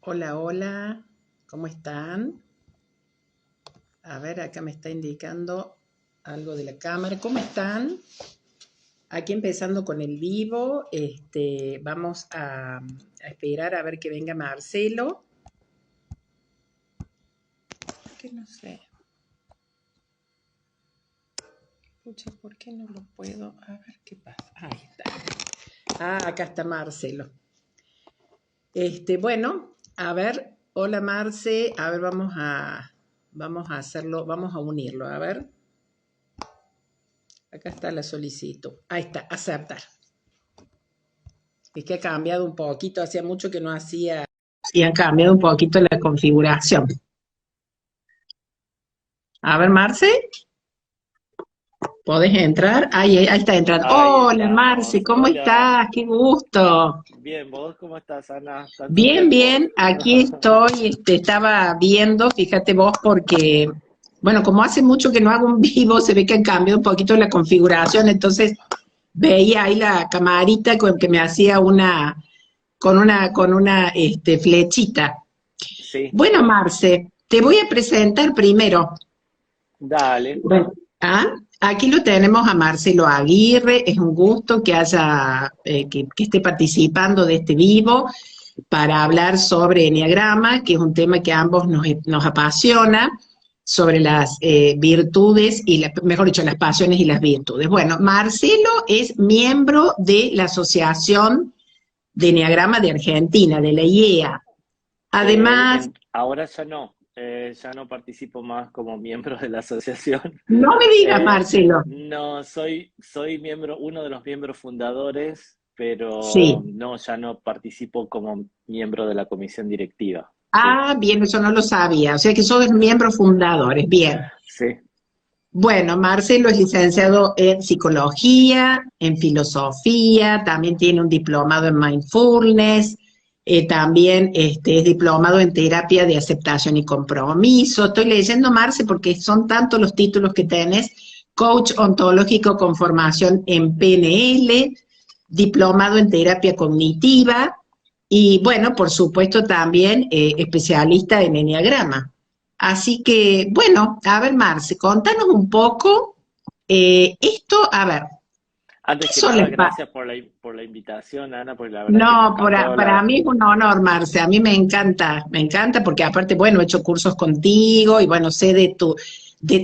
Hola, hola, ¿cómo están? A ver, acá me está indicando algo de la cámara. ¿Cómo están? Aquí empezando con el vivo, vamos a esperar a ver que venga Marcelo. Que no sé, pucha, ¿por qué no lo puedo? A ver qué pasa. Ahí está. Ah, acá está Marcelo. Bueno, a ver, hola Marce, a ver, vamos a hacerlo, vamos a unirlo, a ver. Acá está la solicitud. Ahí está, aceptar. Es que ha cambiado un poquito, hacía mucho que no hacía. Y han cambiado un poquito la configuración. A ver, Marce, ¿podés entrar? Ahí está entrando. Ahí Hola, Marce, estamos. ¿cómo Hola. estás? Qué gusto. Bien, ¿vos cómo estás, Ana? Tanto Bien, tiempo. bien, aquí estoy, estaba viendo, fíjate vos, porque, bueno, como hace mucho que no hago un vivo, se ve que han cambiado un poquito la configuración, entonces veía ahí la camarita con que me hacía con una flechita. Sí, Bueno, Marce, te voy a presentar primero. dale. Bueno, aquí lo tenemos a Marcelo Aguirre, es un gusto que que esté participando de este vivo para hablar sobre Enneagrama, que es un tema que a ambos nos apasiona, sobre las virtudes y, mejor dicho, las pasiones y las virtudes. Bueno, Marcelo es miembro de la Asociación de Enneagrama de Argentina, de la IEA. Además, Ahora ya no participo más como miembro de la asociación. no me digas, Eh, Marcelo. no, soy miembro, uno de los miembros fundadores, pero Sí. no, ya no participo como miembro de la comisión directiva. Sí, Ah, bien, eso no lo sabía. O sea que sos miembros fundadores. Bien. sí, Bueno, Marcelo es licenciado en psicología, en filosofía, también tiene un diplomado en mindfulness, también es diplomado en terapia de aceptación y compromiso. Estoy leyendo, Marce, porque son tantos los títulos que tenés. Coach ontológico con formación en PNL, diplomado en terapia cognitiva y, bueno, por supuesto también especialista en enneagrama. Así que, bueno, a ver, Marce, contanos un poco a ver, ¿qué antes que son nada, las gracias por por la invitación, Ana, porque la verdad que me No, encantó para mí es un honor, Marce, a mí me encanta porque aparte, bueno, he hecho cursos contigo y bueno, sé de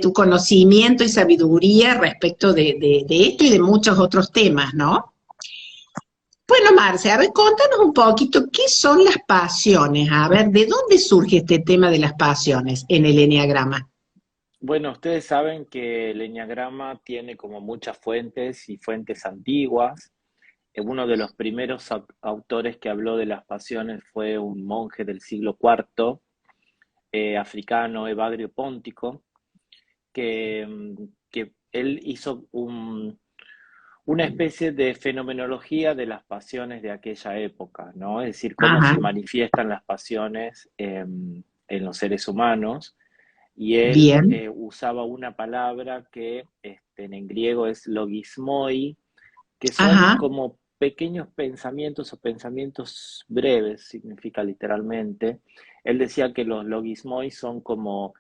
tu conocimiento y sabiduría respecto de esto y de muchos otros temas, ¿no? Bueno, Marce, a ver, contanos un poquito qué son las pasiones, a ver, ¿de dónde surge este tema de las pasiones en el eneagrama? Bueno, ustedes saben que el eñagrama tiene como muchas fuentes y fuentes antiguas. Uno de los primeros autores que habló de las pasiones fue un monje del siglo IV, africano, Evagrio Póntico, que él hizo una especie de fenomenología de las pasiones de aquella época, ¿no? Es decir, cómo Ajá, se manifiestan las pasiones en los seres humanos y él bien, usaba una palabra que en griego es logismoi, que son ajá, como pequeños pensamientos o pensamientos breves, significa literalmente. Él decía que los logismoi son como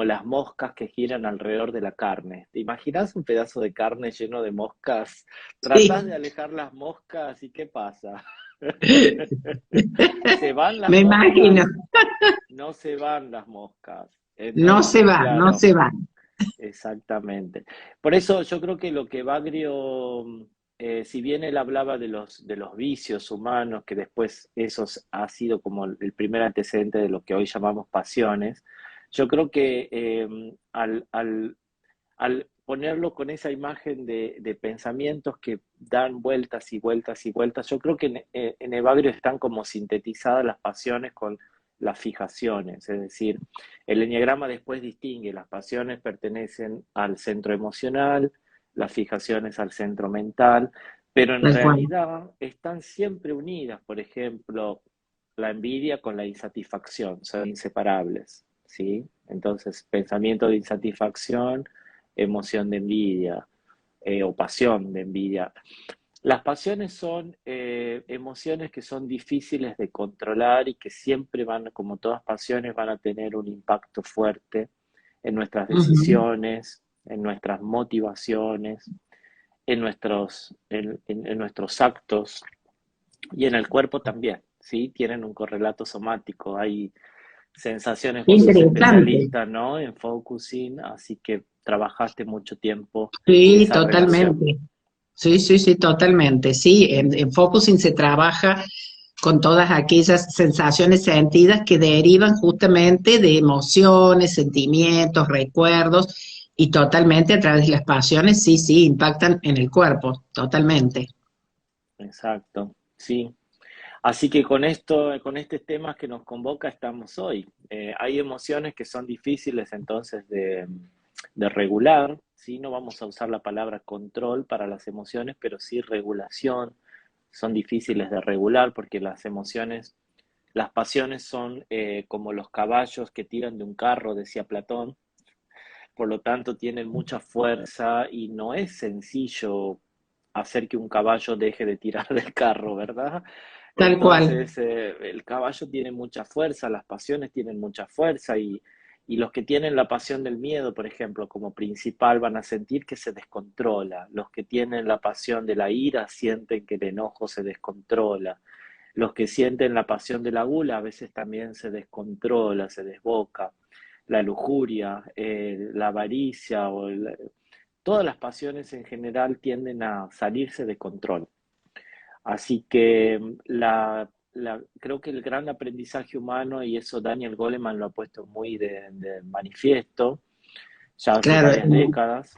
las moscas que giran alrededor de la carne. ¿Te imaginas un pedazo de carne lleno de moscas? Tratás sí, de alejar las moscas y ¿qué pasa? Se van las me imagino, moscas, no se van las moscas. no se Entonces, va, no claro, se va. exactamente. Por eso yo creo que lo que Bagrio, si bien él hablaba de los vicios humanos, que después eso ha sido como el primer antecedente de lo que hoy llamamos pasiones, yo creo que al ponerlo con esa imagen de pensamientos que dan vueltas y vueltas y vueltas, yo creo que en Evagrio están como sintetizadas las pasiones con las fijaciones, es decir, el enneagrama después distingue, las pasiones pertenecen al centro emocional, las fijaciones al centro mental, pero en Tal cual. realidad están siempre unidas, por ejemplo, la envidia con la insatisfacción, son inseparables, ¿sí? Entonces, pensamiento de insatisfacción, emoción de envidia o pasión de envidia. Las pasiones son emociones que son difíciles de controlar y que siempre van, como todas pasiones, van a tener un impacto fuerte en nuestras Ujú. decisiones, en nuestras motivaciones, en nuestros actos y en el cuerpo también, ¿sí? Tienen un correlato somático. Hay sensaciones, vos sos Interesante. especialista, ¿no? En focusing, así que trabajaste mucho tiempo Sí, esa relación. totalmente. Sí, sí, sí, totalmente. Sí, en Focusing se trabaja con todas aquellas sensaciones sentidas que derivan justamente de emociones, sentimientos, recuerdos, y totalmente a través de las pasiones, sí, sí, impactan en el cuerpo, totalmente. Exacto, sí. Así que con esto, con este tema que nos convoca estamos hoy. Hay emociones que son difíciles entonces de regular, ¿sí? No vamos a usar la palabra control para las emociones, pero sí regulación. Son difíciles de regular porque las emociones, las pasiones son como los caballos que tiran de un carro, decía Platón, por lo tanto tienen mucha fuerza y no es sencillo hacer que un caballo deje de tirar del carro, ¿verdad? Tal cual. Entonces, el caballo tiene mucha fuerza, las pasiones tienen mucha fuerza y los que tienen la pasión del miedo, por ejemplo, como principal, van a sentir que se descontrola. Los que tienen la pasión de la ira sienten que el enojo se descontrola. Los que sienten la pasión de la gula a veces también se descontrola, se desboca. La lujuria, la avaricia todas las pasiones en general tienden a salirse de control. Así que creo que el gran aprendizaje humano, y eso Daniel Goleman lo ha puesto muy de manifiesto, ya hace Claro, varias décadas,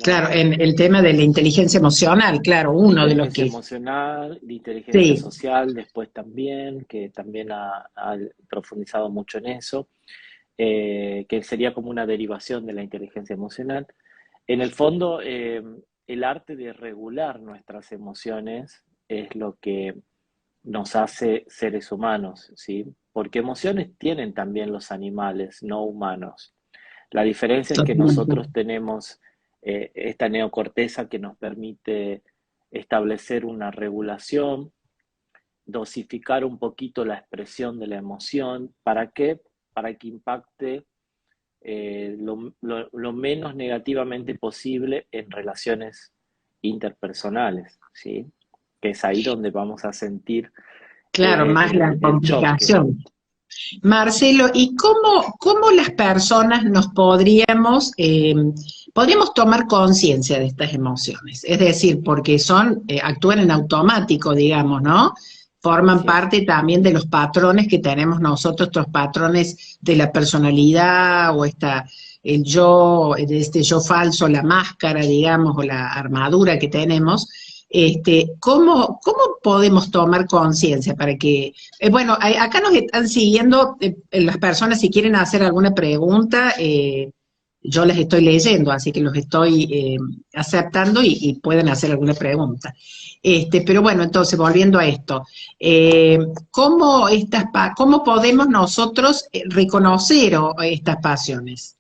claro, ¿no? en el tema de la inteligencia emocional, claro, uno de los Inteligencia que, emocional, de inteligencia sí, social, después también, que también ha profundizado mucho en eso, que sería como una derivación de la inteligencia emocional. En el fondo, el arte de regular nuestras emociones es lo que nos hace seres humanos, ¿sí? Porque emociones tienen también los animales no humanos. La diferencia es que totalmente. nosotros tenemos esta neocorteza que nos permite establecer una regulación, dosificar un poquito la expresión de la emoción. ¿Para qué? Para que impacte lo menos negativamente posible en relaciones interpersonales, ¿sí? Que es ahí donde vamos a sentir Claro, más la el choque. complicación. Marcelo, ¿y cómo las personas nos podríamos tomar conciencia de estas emociones? Es decir, porque actúan en automático, digamos, ¿no? Forman Así es. parte también de los patrones que tenemos nosotros, estos patrones de la personalidad o este yo falso, la máscara, digamos, o la armadura que tenemos. ¿Cómo podemos tomar conciencia para que bueno, acá nos están siguiendo las personas, si quieren hacer alguna pregunta, yo las estoy leyendo, así que los estoy aceptando y pueden hacer alguna pregunta. Pero bueno, entonces, volviendo a esto, eh, ¿cómo podemos nosotros reconocer estas pasiones?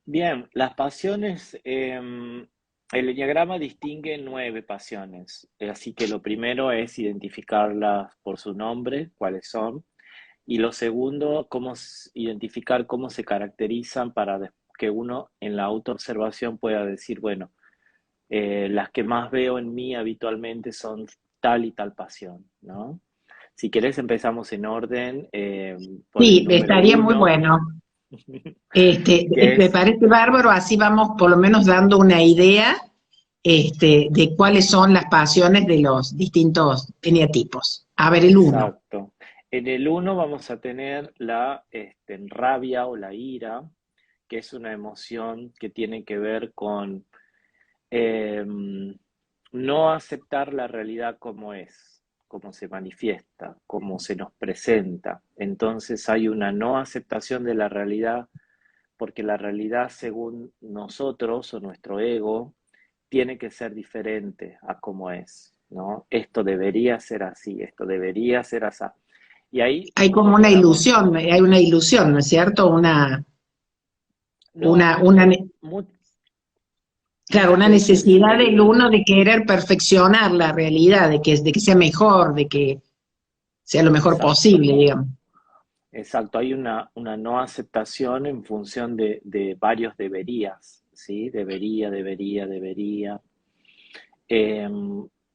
Bien, las pasiones, el enneagrama distingue 9 pasiones, así que lo primero es identificarlas por su nombre, cuáles son, y lo segundo, identificar cómo se caracterizan para que uno en la autoobservación pueda decir, bueno, las que más veo en mí habitualmente son tal y tal pasión, ¿no? Si querés empezamos en orden por el Sí, número estaría muy uno, bueno. que Me es, parece bárbaro, así vamos por lo menos dando una idea de cuáles son las pasiones de los distintos eneatipos. A ver, el uno. exacto. En el uno vamos a tener la rabia o la ira, que es una emoción que tiene que ver con eh, no aceptar la realidad como es, como se manifiesta, como se nos presenta. Entonces hay una no aceptación de la realidad porque la realidad según nosotros o nuestro ego tiene que ser diferente a como es, ¿no? Esto debería ser así, esto debería ser así. Y ahí Hay como nos damos, hay una ilusión, ¿no es cierto? no, Una, Claro, Muchas una veces necesidad del uno de querer perfeccionar la realidad, de que sea mejor, de que sea lo mejor exacto, posible, digamos. exacto, hay una no aceptación en función de varios deberías, ¿sí? Debería, debería, debería. Eh,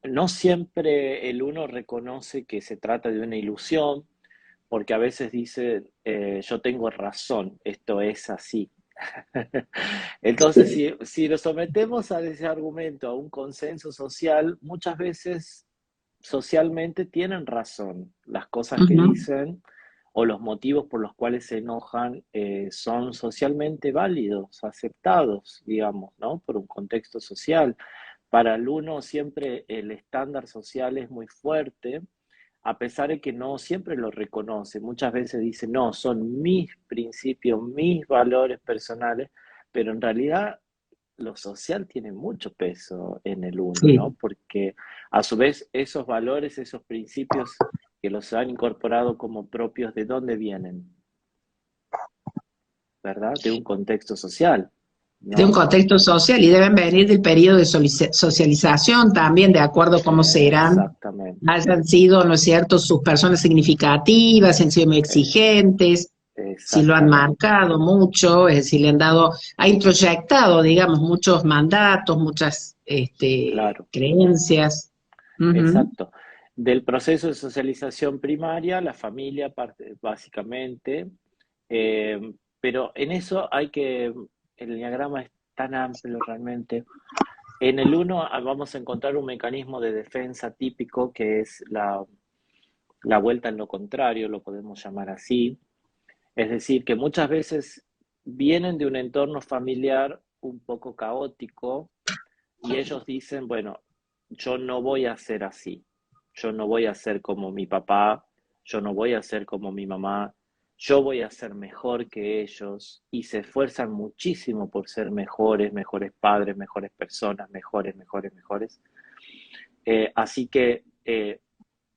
no siempre el uno reconoce que se trata de una ilusión, porque a veces dice, yo tengo razón, esto es así. Entonces, si lo sometemos a ese argumento, a un consenso social, muchas veces socialmente tienen razón. Las cosas que Ujú. dicen o los motivos por los cuales se enojan son socialmente válidos, aceptados, digamos, ¿no? Por un contexto social. Para el uno siempre el estándar social es muy fuerte, a pesar de que no siempre lo reconoce. Muchas veces dice, no, son mis principios, mis valores personales, pero en realidad lo social tiene mucho peso en el uno, Sí. ¿no? Porque a su vez esos valores, esos principios que los han incorporado como propios, ¿de dónde vienen? ¿Verdad? De un contexto social, De un ¿no? contexto social y deben venir del periodo de socialización también, de acuerdo a cómo serán, Exactamente, hayan sido, ¿no es cierto?, sus personas significativas, han sido muy eh, exigentes, si lo han exactamente, marcado mucho, es decir, le han dado, ha introyectado, digamos, muchos mandatos, muchas claro, creencias. Ujú. exacto. Del proceso de socialización primaria, la familia parte, básicamente, pero en eso hay que, el enneagrama es tan amplio realmente. En el uno vamos a encontrar un mecanismo de defensa típico que es la vuelta en lo contrario, lo podemos llamar así. Es decir, que muchas veces vienen de un entorno familiar un poco caótico y ellos dicen, bueno, yo no voy a ser así, yo no voy a ser como mi papá, yo no voy a ser como mi mamá, yo voy a ser mejor que ellos y se esfuerzan muchísimo por ser mejores, mejores padres, mejores personas, mejores, mejores, mejores. Así que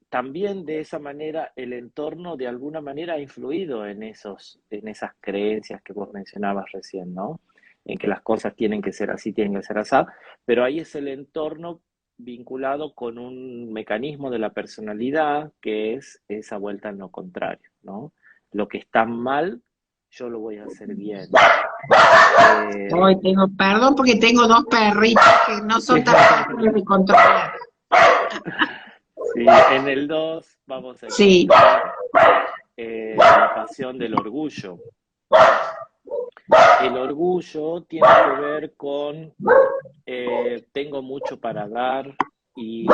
también de esa manera el entorno de alguna manera ha influido en en esas creencias que vos mencionabas recién, ¿no? En que las cosas tienen que ser así, tienen que ser así, pero ahí es el entorno vinculado con un mecanismo de la personalidad que es esa vuelta en lo contrario, ¿no? Lo que está mal, yo lo voy a hacer bien. Hoy Eh, tengo, perdón porque tengo dos perritos que no sí, son tan fáciles de controlar. sí, en el 2 vamos a Sí, encontrar la pasión del orgullo. El orgullo tiene que ver con tengo mucho para dar y,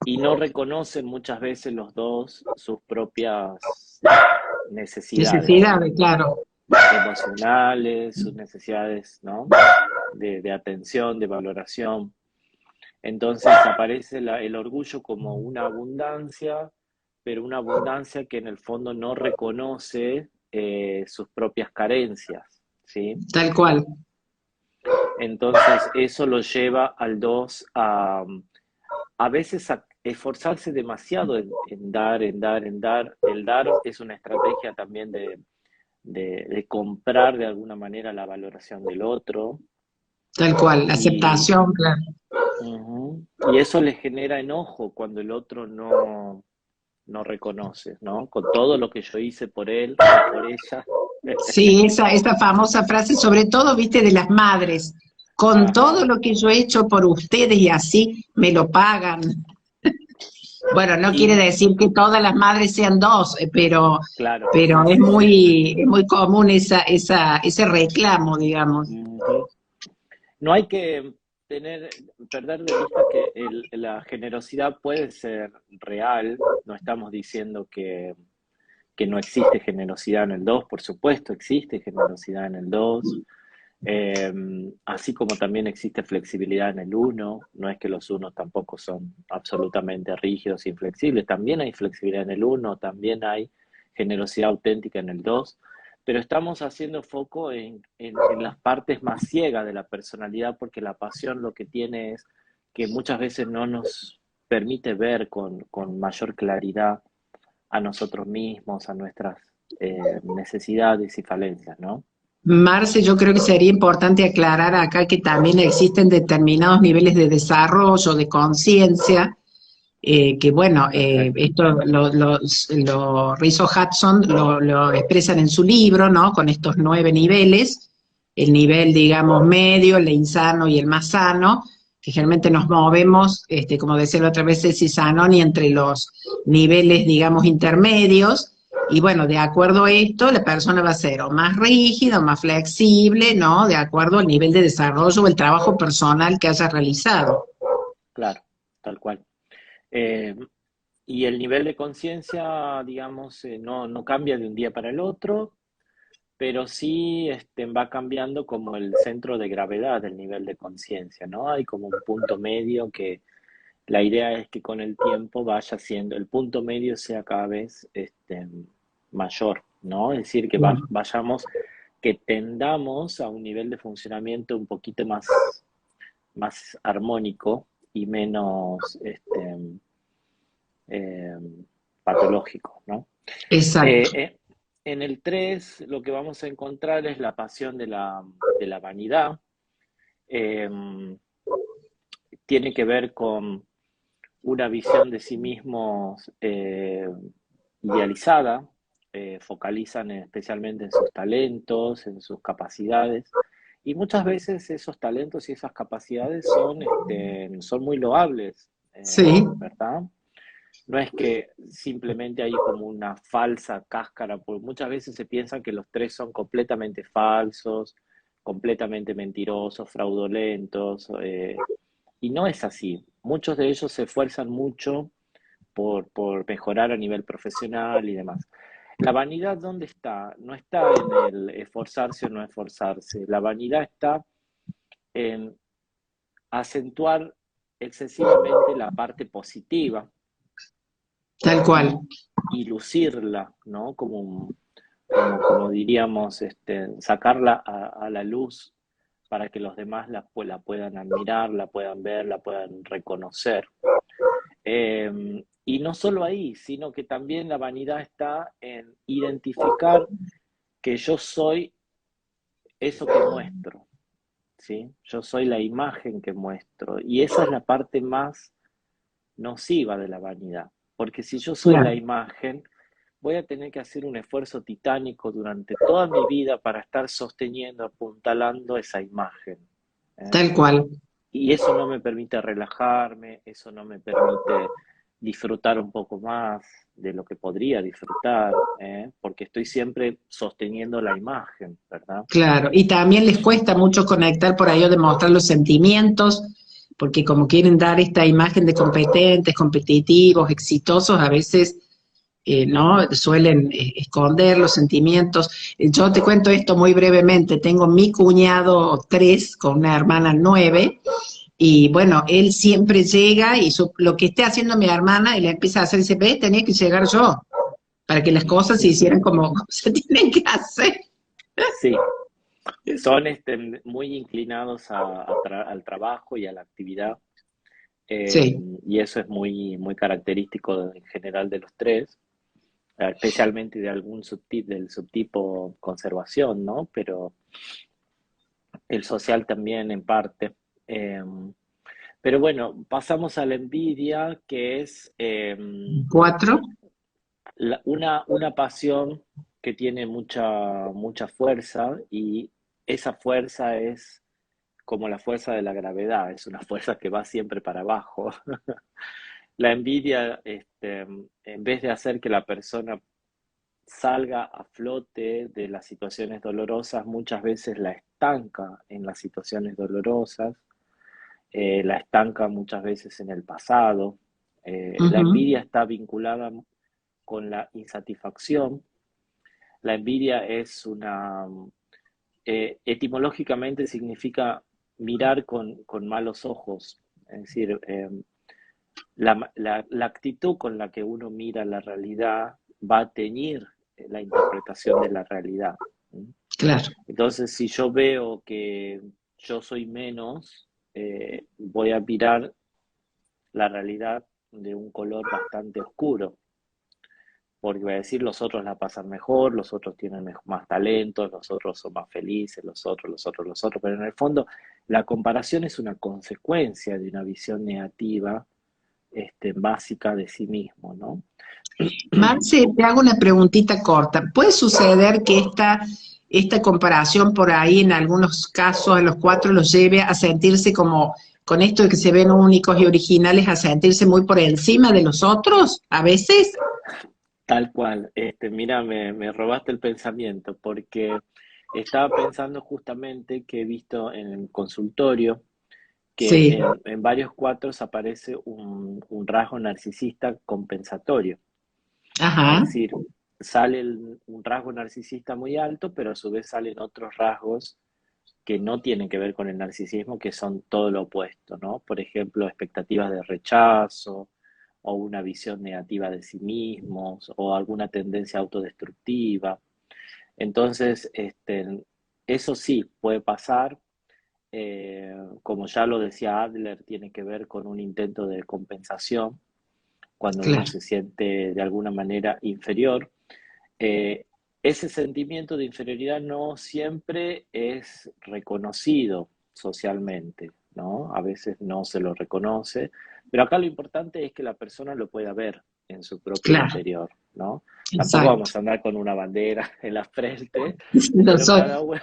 y no reconocen muchas veces los dos sus propias necesidades necesidades, claro. emocionales, sus necesidades, ¿no? De atención, de valoración. Entonces aparece el orgullo como una abundancia, pero una abundancia que en el fondo no reconoce sus propias carencias, ¿sí? Tal cual. Entonces eso lo lleva al 2 a veces a esforzarse demasiado en dar, en dar, en dar. El dar es una estrategia también de comprar de alguna manera la valoración del otro Tal cual, la y, aceptación, claro. y eso le genera enojo cuando el otro no reconoce, ¿no? Con todo lo que yo hice por él o por ella. Sí, esa famosa frase, sobre todo, viste, de las madres, con todo Ajá. lo que yo he hecho por ustedes y así me lo pagan. Bueno, no quiere Y decir que todas las madres sean dos, claro, pero sí, sí, sí. es muy común ese reclamo, digamos. Ujú. No hay que perder de vista que la generosidad puede ser real. No estamos diciendo que no existe generosidad en el 2, por supuesto existe generosidad en el 2. Así como también existe flexibilidad en el uno, no es que los unos tampoco son absolutamente rígidos e inflexibles, también hay flexibilidad en el uno, también hay generosidad auténtica en el 2, pero estamos haciendo foco en las partes más ciegas de la personalidad porque la pasión lo que tiene es que muchas veces no nos permite ver con mayor claridad a nosotros mismos, a nuestras necesidades y falencias, ¿no? Marce, yo creo que sería importante aclarar acá que también existen determinados niveles de desarrollo, de conciencia, que bueno, Perfecto. esto Rizzo Hudson lo expresan en su libro, ¿no? Con estos 9 niveles, el nivel, digamos, medio, el insano y el más sano, que generalmente nos movemos, como decía la otra vez Ceci Zanoni, entre los niveles, digamos, intermedios, y bueno, de acuerdo a esto, la persona va a ser o más rígida o más flexible, ¿no? De acuerdo al nivel de desarrollo o el trabajo personal que haya realizado. Claro, tal cual. Eh, y el nivel de conciencia, digamos, no cambia de un día para el otro, pero sí va cambiando como el centro de gravedad del nivel de conciencia, ¿no? Hay como un punto medio que la idea es que con el tiempo vaya siendo, el punto medio sea cada vez mayor, ¿no? Es decir, que vayamos, que tendamos a un nivel de funcionamiento un poquito más armónico y menos eh, patológico, ¿no? Exacto, En el 3 lo que vamos a encontrar es la pasión de la vanidad. Eh, Tiene que ver con una visión de sí mismos idealizada, focalizan especialmente en sus talentos, en sus capacidades, y muchas veces esos talentos y esas capacidades son muy loables, sí. ¿verdad? No es que simplemente hay como una falsa cáscara, porque muchas veces se piensa que los tres son completamente falsos, completamente mentirosos, fraudulentos, y no es así. Muchos de ellos se esfuerzan mucho por mejorar a nivel profesional y demás. La vanidad, ¿dónde está? No está en el esforzarse o no esforzarse. La vanidad está en acentuar excesivamente la parte positiva Tal cual. y lucirla, ¿no? Como diríamos, sacarla a la luz para que los demás la puedan admirar, la puedan ver, la puedan reconocer. Y no solo ahí, sino que también la vanidad está en identificar que yo soy eso que muestro, ¿sí? Yo soy la imagen que muestro. Y esa es la parte más nociva de la vanidad. Porque si yo soy la Claro, imagen, voy a tener que hacer un esfuerzo titánico durante toda mi vida para estar sosteniendo, apuntalando esa imagen. ¿Eh? tal cual. Y eso no me permite relajarme, eso no me permite disfrutar un poco más de lo que podría disfrutar, ¿eh? Porque estoy siempre sosteniendo la imagen, ¿verdad? Claro, y también les cuesta mucho conectar por ahí o demostrar los sentimientos, porque como quieren dar esta imagen de competentes, competitivos, exitosos, a veces no suelen esconder los sentimientos. Yo te cuento esto muy brevemente. Tengo mi cuñado 3 con una hermana 9. Y bueno, él siempre llega y lo que esté haciendo mi hermana y le empieza a hacer, dice, ve, tenía que llegar yo, para que las cosas se Sí, hicieran como se tienen que hacer. sí. Son muy inclinados al trabajo y a la actividad, eh, Sí. y eso es muy característico en general de los tres, especialmente de algún del subtipo conservación, ¿no? Pero el social también en parte. Eh, pero bueno, pasamos a la envidia, que es 4. una pasión que tiene mucha fuerza, y esa fuerza es como la fuerza de la gravedad, es una fuerza que va siempre para abajo. La envidia, en vez de hacer que la persona salga a flote de las situaciones dolorosas, muchas veces la estanca en las situaciones dolorosas, la estanca muchas veces en el pasado. La Ujú. envidia está vinculada con la insatisfacción. La envidia etimológicamente significa mirar con malos ojos, es decir, la actitud con la que uno mira la realidad va a teñir la interpretación de la realidad. Claro, Entonces, si yo veo que yo soy menos, voy a mirar la realidad de un color bastante oscuro. porque va a decir los otros la pasan mejor, los otros tienen más talentos, los otros son más felices, los otros, pero en el fondo la comparación es una consecuencia de una visión negativa, básica de sí mismo, ¿no? Marce, te hago una preguntita corta. ¿Puede suceder que esta comparación por ahí en algunos casos a los cuatro los lleve a sentirse como, con esto de que se ven únicos y originales, a sentirse muy por encima de los otros a veces? Tal cual, mira, me robaste el pensamiento, porque estaba pensando justamente que he visto en el consultorio que Sí. en varios cuatros aparece un rasgo narcisista compensatorio. Es Ajá, decir, sale un rasgo narcisista muy alto, pero a su vez salen otros rasgos que no tienen que ver con el narcisismo, que son todo lo opuesto, ¿no? Por ejemplo, expectativas de rechazo, o una visión negativa de sí mismos, o alguna tendencia autodestructiva. Entonces, eso sí puede pasar, como ya lo decía Adler, tiene que ver con un intento de compensación, cuando uno claro, se siente de alguna manera inferior. Eh, Ese sentimiento de inferioridad no siempre es reconocido socialmente, ¿no? A veces no se lo reconoce, pero acá lo importante es que la persona lo pueda ver en su propio claro, interior, ¿no? Tampoco exacto. vamos a andar con una bandera en la frente, Lo pero soy. cada uno...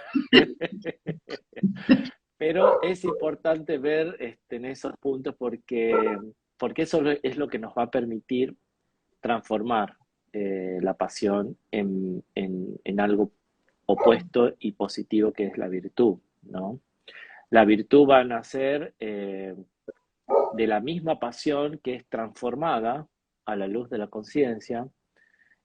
Pero es importante ver, en esos puntos, porque eso es lo que nos va a permitir transformar, la pasión en algo opuesto y positivo, que es la virtud, ¿no? La virtud va a nacer, de la misma pasión que es transformada a la luz de la conciencia,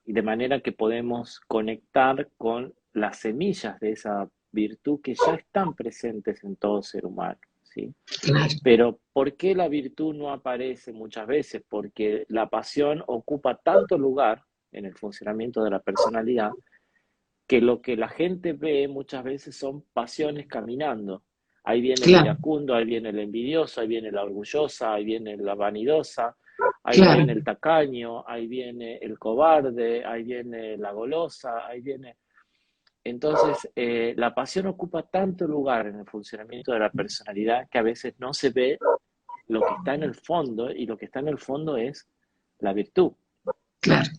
y de manera que podemos conectar con las semillas de esa virtud que ya están presentes en todo ser humano, ¿sí? Claro, Pero ¿por qué la virtud no aparece muchas veces? Porque la pasión ocupa tanto lugar en el funcionamiento de la personalidad, que lo que la gente ve muchas veces son pasiones caminando. Ahí viene el claro, iracundo, ahí viene el envidioso, ahí viene la orgullosa, ahí viene la vanidosa, ahí claro. viene el tacaño, ahí viene el cobarde, ahí viene la golosa, ahí viene... Entonces, la pasión ocupa tanto lugar en el funcionamiento de la personalidad, que a veces no se ve lo que está en el fondo, y lo que está en el fondo es la virtud. Claro.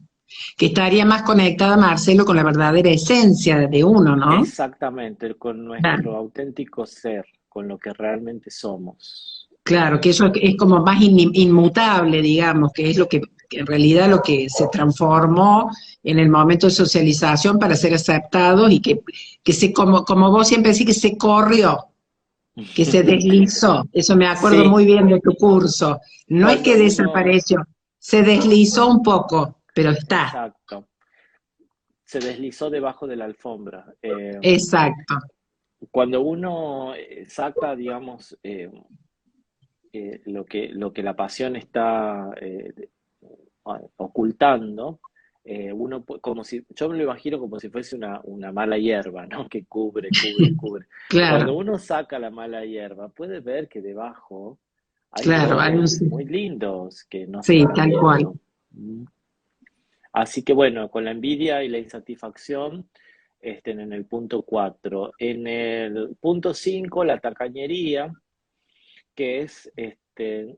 Que estaría más conectada, Marcelo, con la verdadera esencia de uno, ¿no? Exactamente, con Claro, nuestro auténtico ser, con lo que realmente somos. claro, que eso es como más inmutable, digamos, que es lo que en realidad lo que se transformó en el momento de socialización para ser aceptados y que se, como vos siempre decís, que se corrió, que se deslizó. Eso me acuerdo Sí, muy bien de tu curso. No es que cuando uno, desapareció, se deslizó un poco, pero está. exacto, se deslizó debajo de la alfombra. Exacto. Cuando uno, saca, digamos, lo que la pasión está, ocultando, como si, yo me lo imagino como si fuese una mala hierba, ¿no? Que cubre, cubre, cubre. Claro, Cuando uno saca la mala hierba, puede ver que debajo hay claro, hay un, brotes muy lindos que no se sí, están tal cual. viendo. Mm. Así que bueno, con la envidia y la insatisfacción, en el punto 4. En el punto 5, la tacañería, que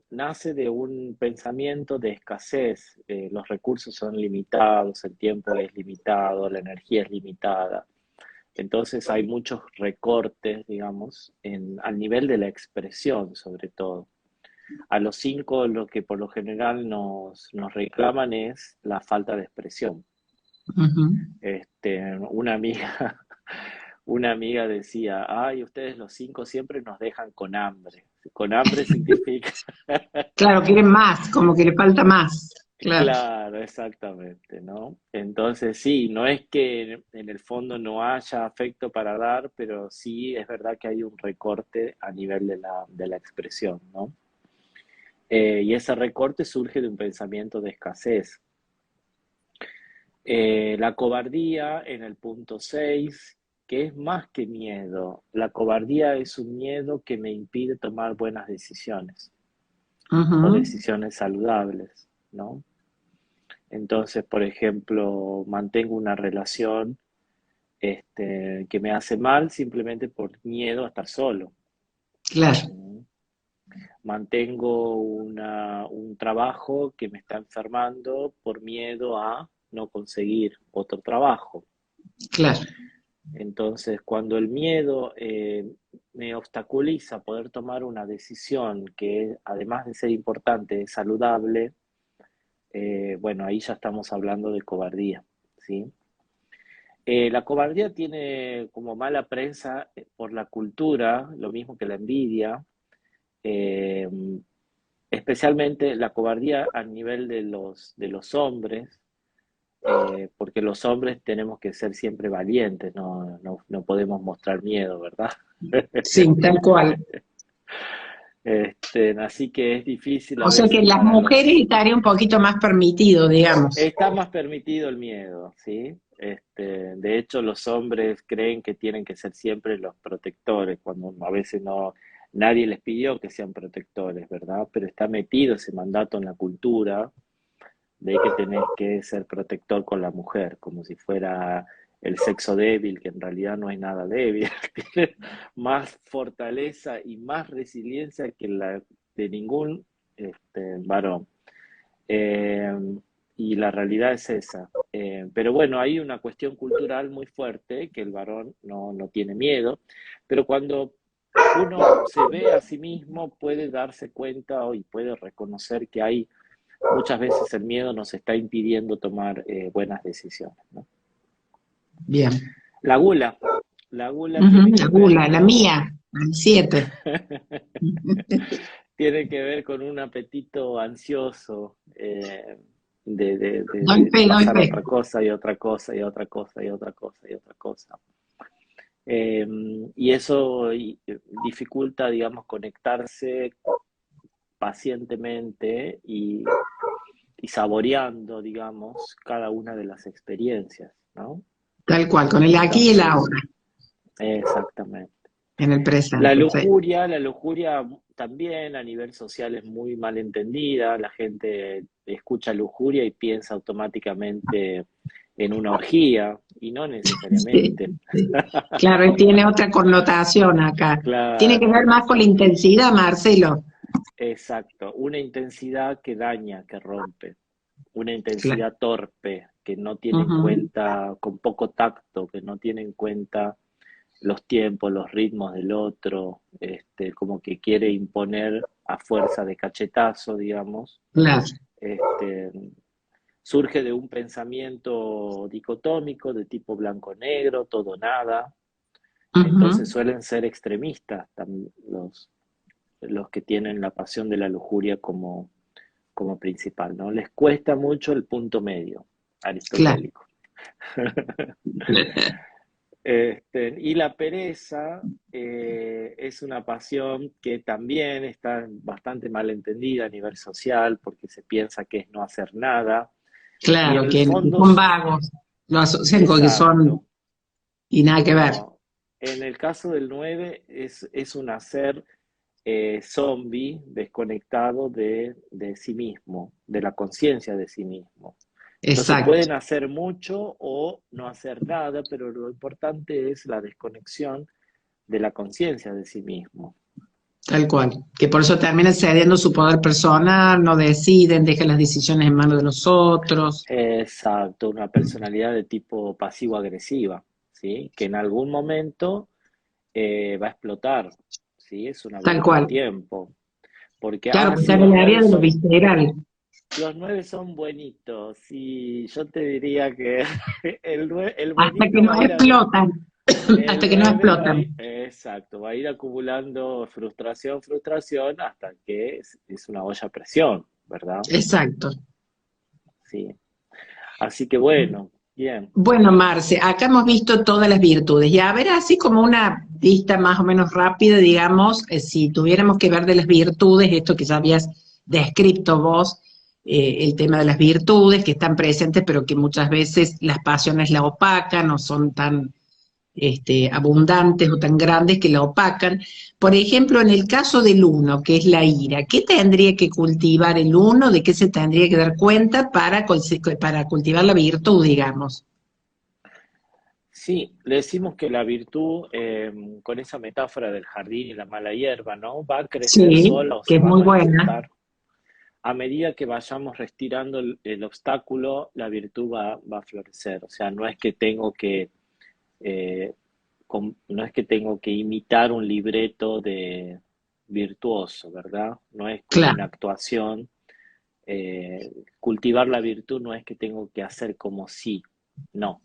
nace de un pensamiento de escasez. Los recursos son limitados, el tiempo es limitado, la energía es limitada. Entonces hay muchos recortes, digamos, al nivel de la expresión, sobre todo. A los 5, lo que por lo general nos reclaman es la falta de expresión. Ujú. Una amiga, una amiga decía, ay, ustedes los 5 siempre nos dejan con hambre. Con hambre significa... Claro, quieren más, como que le falta más. Claro, Claro, exactamente, ¿no? Entonces sí, no es que en el fondo no haya afecto para dar, pero sí es verdad que hay un recorte a nivel de la expresión, ¿no? Y ese recorte surge de un pensamiento de escasez. La cobardía en el punto 6, que es más que miedo. La cobardía es un miedo que me impide tomar buenas decisiones, o ujú, decisiones saludables, ¿no? Entonces, por ejemplo, mantengo una relación que me hace mal simplemente por miedo a estar solo. claro, ¿Mm? Mantengo un trabajo que me está enfermando por miedo a no conseguir otro trabajo. claro, Entonces, cuando el miedo me obstaculiza poder tomar una decisión que, además de ser importante, es saludable, bueno, ahí ya estamos hablando de cobardía, ¿sí? La cobardía tiene como mala prensa por la cultura, lo mismo que la envidia, eh, especialmente la cobardía a nivel de los hombres, porque los hombres tenemos que ser siempre valientes, no podemos mostrar miedo, ¿verdad? sí, tal cual. Así que es difícil a O sea que veces las para mujeres los... estaría un poquito más permitido, digamos. Está más permitido el miedo, ¿sí? De hecho, los hombres creen que tienen que ser siempre los protectores, cuando a veces no, nadie les pidió que sean protectores, ¿verdad? Pero está metido ese mandato en la cultura de que tenés que ser protector con la mujer, como si fuera el sexo débil, que en realidad no es nada débil, tiene más fortaleza y más resiliencia que la de ningún varón. Eh, y la realidad es esa. Pero bueno, hay una cuestión cultural muy fuerte, que el varón no tiene miedo, pero cuando uno se ve a sí mismo, puede darse cuenta y puede reconocer que hay muchas veces el miedo nos está impidiendo tomar buenas decisiones, ¿no? Bien. La gula, la gula Ujú, tiene la que ver gula, la con mía, al 7. tiene que ver con un apetito ansioso Doy de fe, doy pasar a fe. otra cosa y otra cosa y otra cosa y otra cosa y otra cosa. Eh, y eso dificulta, digamos, conectarse pacientemente y saboreando, digamos, cada una de las experiencias, ¿no? Tal cual, con el aquí y el Entonces, ahora, exactamente. en el presente, sí. La lujuria también a nivel social es muy mal entendida. La gente escucha lujuria y piensa automáticamente en una orgía, y no Sí, necesariamente. sí. Claro, y tiene otra connotación acá. Tiene que Claro, ver más con la intensidad, Marcelo. exacto. Una intensidad que daña, que rompe. Una Claro. intensidad torpe, que no tiene en Ujú, cuenta, con poco tacto, que no tiene en cuenta los tiempos, los ritmos del otro, como que quiere imponer a fuerza de cachetazo, digamos. claro. Este, surge de un pensamiento dicotómico de tipo blanco-negro, todo nada. Entonces Ujú, suelen ser extremistas los que tienen la pasión de la lujuria como principal, ¿no? Les cuesta mucho el punto medio claro. aristotélico. Y la pereza es una pasión que también está bastante mal entendida a nivel social porque se piensa que es no hacer nada y en Claro, el que fondo, son vagos, lo asocian con que son exacto, y nada que ver. no. En el caso del 9 es un hacer zombie desconectado de sí mismo, de la conciencia de sí mismo. Entonces Exacto, pueden hacer mucho o no hacer nada, pero lo importante es la desconexión de la conciencia de sí mismo. tal cual. Que por eso terminan cediendo su poder personal, no deciden, dejan las decisiones en manos de los otros. Exacto, una personalidad de tipo pasivo-agresiva, ¿sí? Que en algún momento va a explotar, ¿sí? Es una Tal bomba de cual. tiempo. Porque, Claro, porque sí, están en el área de lo visceral. los 9 son buenitos, y yo te diría que el Hasta que buenito no va a ir a, explotan. el Hasta que no 9 va a explotan. ir, exacto, va a ir acumulando frustración, frustración, hasta que es una olla a presión, ¿verdad? Exacto. Sí. Así que bueno, bien. Bueno, Marce, acá hemos visto todas las virtudes. Y a ver, así como una vista más o menos rápida, digamos, si tuviéramos que ver de las virtudes, esto que ya habías descrito vos, el tema de las virtudes que están presentes, pero que muchas veces las pasiones la opacan o son tan abundantes o tan grandes que la opacan. Por ejemplo, en el caso del uno, que es la ira, ¿qué tendría que cultivar el uno? ¿De qué se tendría que dar cuenta para cultivar la virtud, digamos? Sí, le decimos que la virtud, con esa metáfora del jardín y la mala hierba, ¿no? Va a crecer Sí, sola o que se es va a muy buena. manifestar. A medida que vayamos retirando el obstáculo, la virtud va a florecer. O sea, eh, no es que tengo que imitar un libreto de virtuoso, ¿verdad? No es como una Claro, actuación. Cultivar la virtud no es que tengo que hacer como si, no.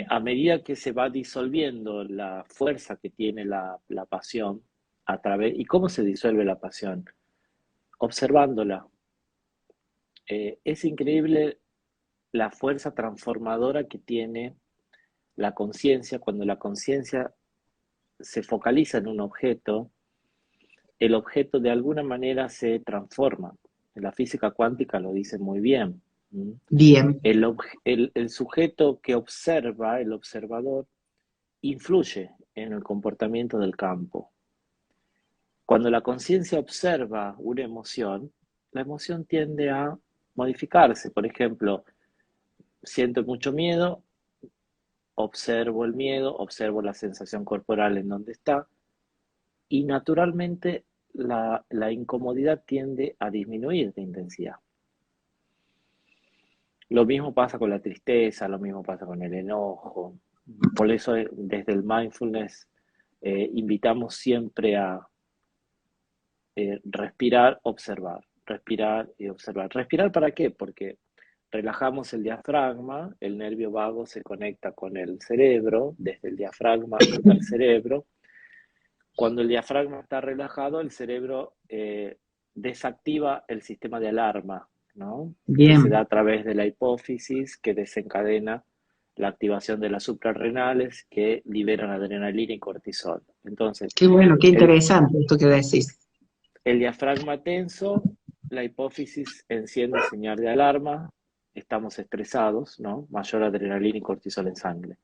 A medida que se va disolviendo la fuerza que tiene la pasión, ¿y cómo se disuelve la pasión? Observándola. Es increíble la fuerza transformadora que tiene la conciencia cuando la conciencia se focaliza en un objeto, el objeto de alguna manera se transforma. La física cuántica lo dice muy bien. bien, El sujeto que observa, el observador, influye en el comportamiento del campo. Cuando la conciencia observa una emoción, la emoción tiende a modificarse. Por ejemplo, siento mucho miedo, observo el miedo, observo la sensación corporal en donde está, y naturalmente la incomodidad tiende a disminuir de intensidad. Lo mismo pasa con la tristeza, lo mismo pasa con el enojo. Por eso desde el mindfulness invitamos siempre a respirar y observar. ¿Respirar para qué? Porque relajamos el diafragma, el nervio vago se conecta con el cerebro, desde el diafragma hasta el cerebro. Cuando el diafragma está relajado, el cerebro desactiva el sistema de alarma, ¿no? Que se da bien. a través de la hipófisis, que desencadena la activación de las suprarrenales que liberan adrenalina y cortisol. Entonces, Qué bueno, qué el, interesante esto que decís. el diafragma tenso, la hipófisis enciende señal de alarma, estamos estresados, ¿no? Mayor adrenalina y cortisol en sangre.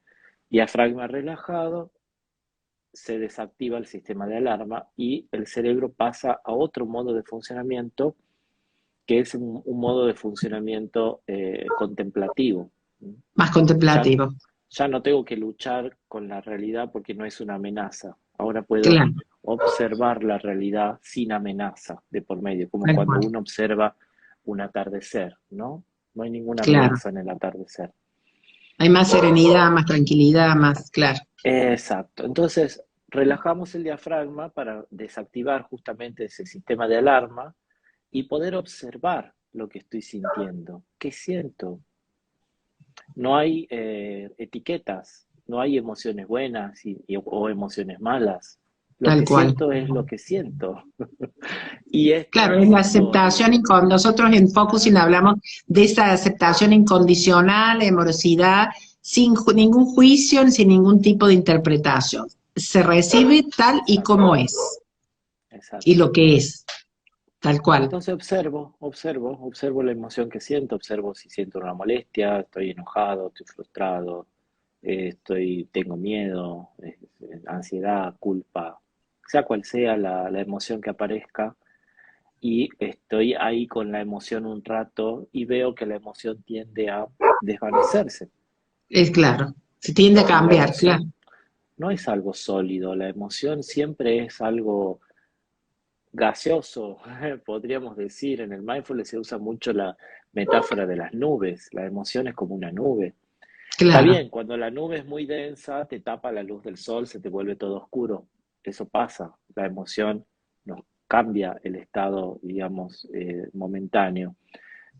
Diafragma relajado, se desactiva el sistema de alarma y el cerebro pasa a otro modo de funcionamiento, que es un modo de funcionamiento contemplativo. Más Ya, contemplativo. ya no tengo que luchar con la realidad porque no es una amenaza. Ahora puedo Claro, observar la realidad sin amenaza de por medio, como tal cuando cual. uno observa un atardecer, ¿no? No hay ninguna Claro. amenaza en el atardecer. Hay más serenidad, más tranquilidad, más, claro. Exacto. Entonces, relajamos el diafragma para desactivar justamente ese sistema de alarma y poder observar lo que estoy sintiendo. ¿Qué siento? No hay etiquetas, no hay emociones buenas o emociones malas. Lo Tal que cual. siento es lo que siento. Y es Claro, es la transitorio. aceptación, nosotros en Focusing hablamos de esa aceptación incondicional, amorosidad, sin ningún juicio, sin ningún tipo de interpretación. Se recibe tal y Exacto, como es, y exacto. lo que es, tal cual. Entonces observo la emoción que siento, observo si siento una molestia, estoy enojado, estoy frustrado, tengo miedo, ansiedad, culpa, sea cual sea la emoción que aparezca, y estoy ahí con la emoción un rato y veo que la emoción tiende a desvanecerse. Es claro, se tiende a La cambiar, claro, emoción no es algo sólido, la emoción siempre es algo gaseoso, podríamos decir. En el mindfulness se usa mucho la metáfora de las nubes, la emoción es como una nube. Está claro, bien, cuando la nube es muy densa, te tapa la luz del sol, se te vuelve todo oscuro. Eso pasa, la emoción nos cambia el estado, digamos, momentáneo,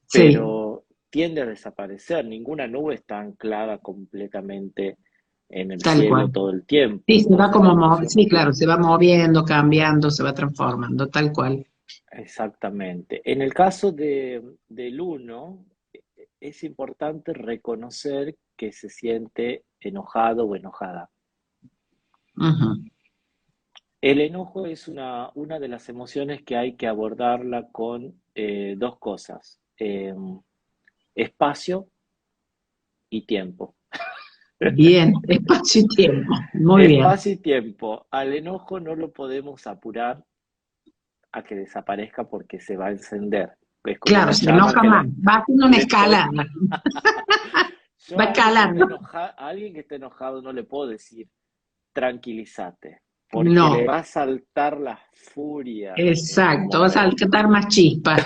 sí, pero tiende a desaparecer. Ninguna nube está anclada completamente en el tal cielo cual. todo el tiempo. Sí, se va Entonces la como, emoción, sí, claro, se va moviendo, cambiando, se va transformando, tal cual. exactamente. En el caso del uno, es importante reconocer que se siente enojado o enojada. Ujú. El enojo es una de las emociones que hay que abordarla con dos cosas, espacio y tiempo. Bien, espacio y tiempo. Muy bien. Espacio y tiempo. Al enojo no lo podemos apurar a que desaparezca porque se va a encender. Es como Claro, una se llama enoja que más. Va haciendo una le estoy... escalada. Yo Va a alguien que esté escalando. enojado, a alguien que esté enojado no le puedo decir tranquilízate, porque le No, va a saltar la furia en un exacto. Vas a momento. alcanzar más chispas.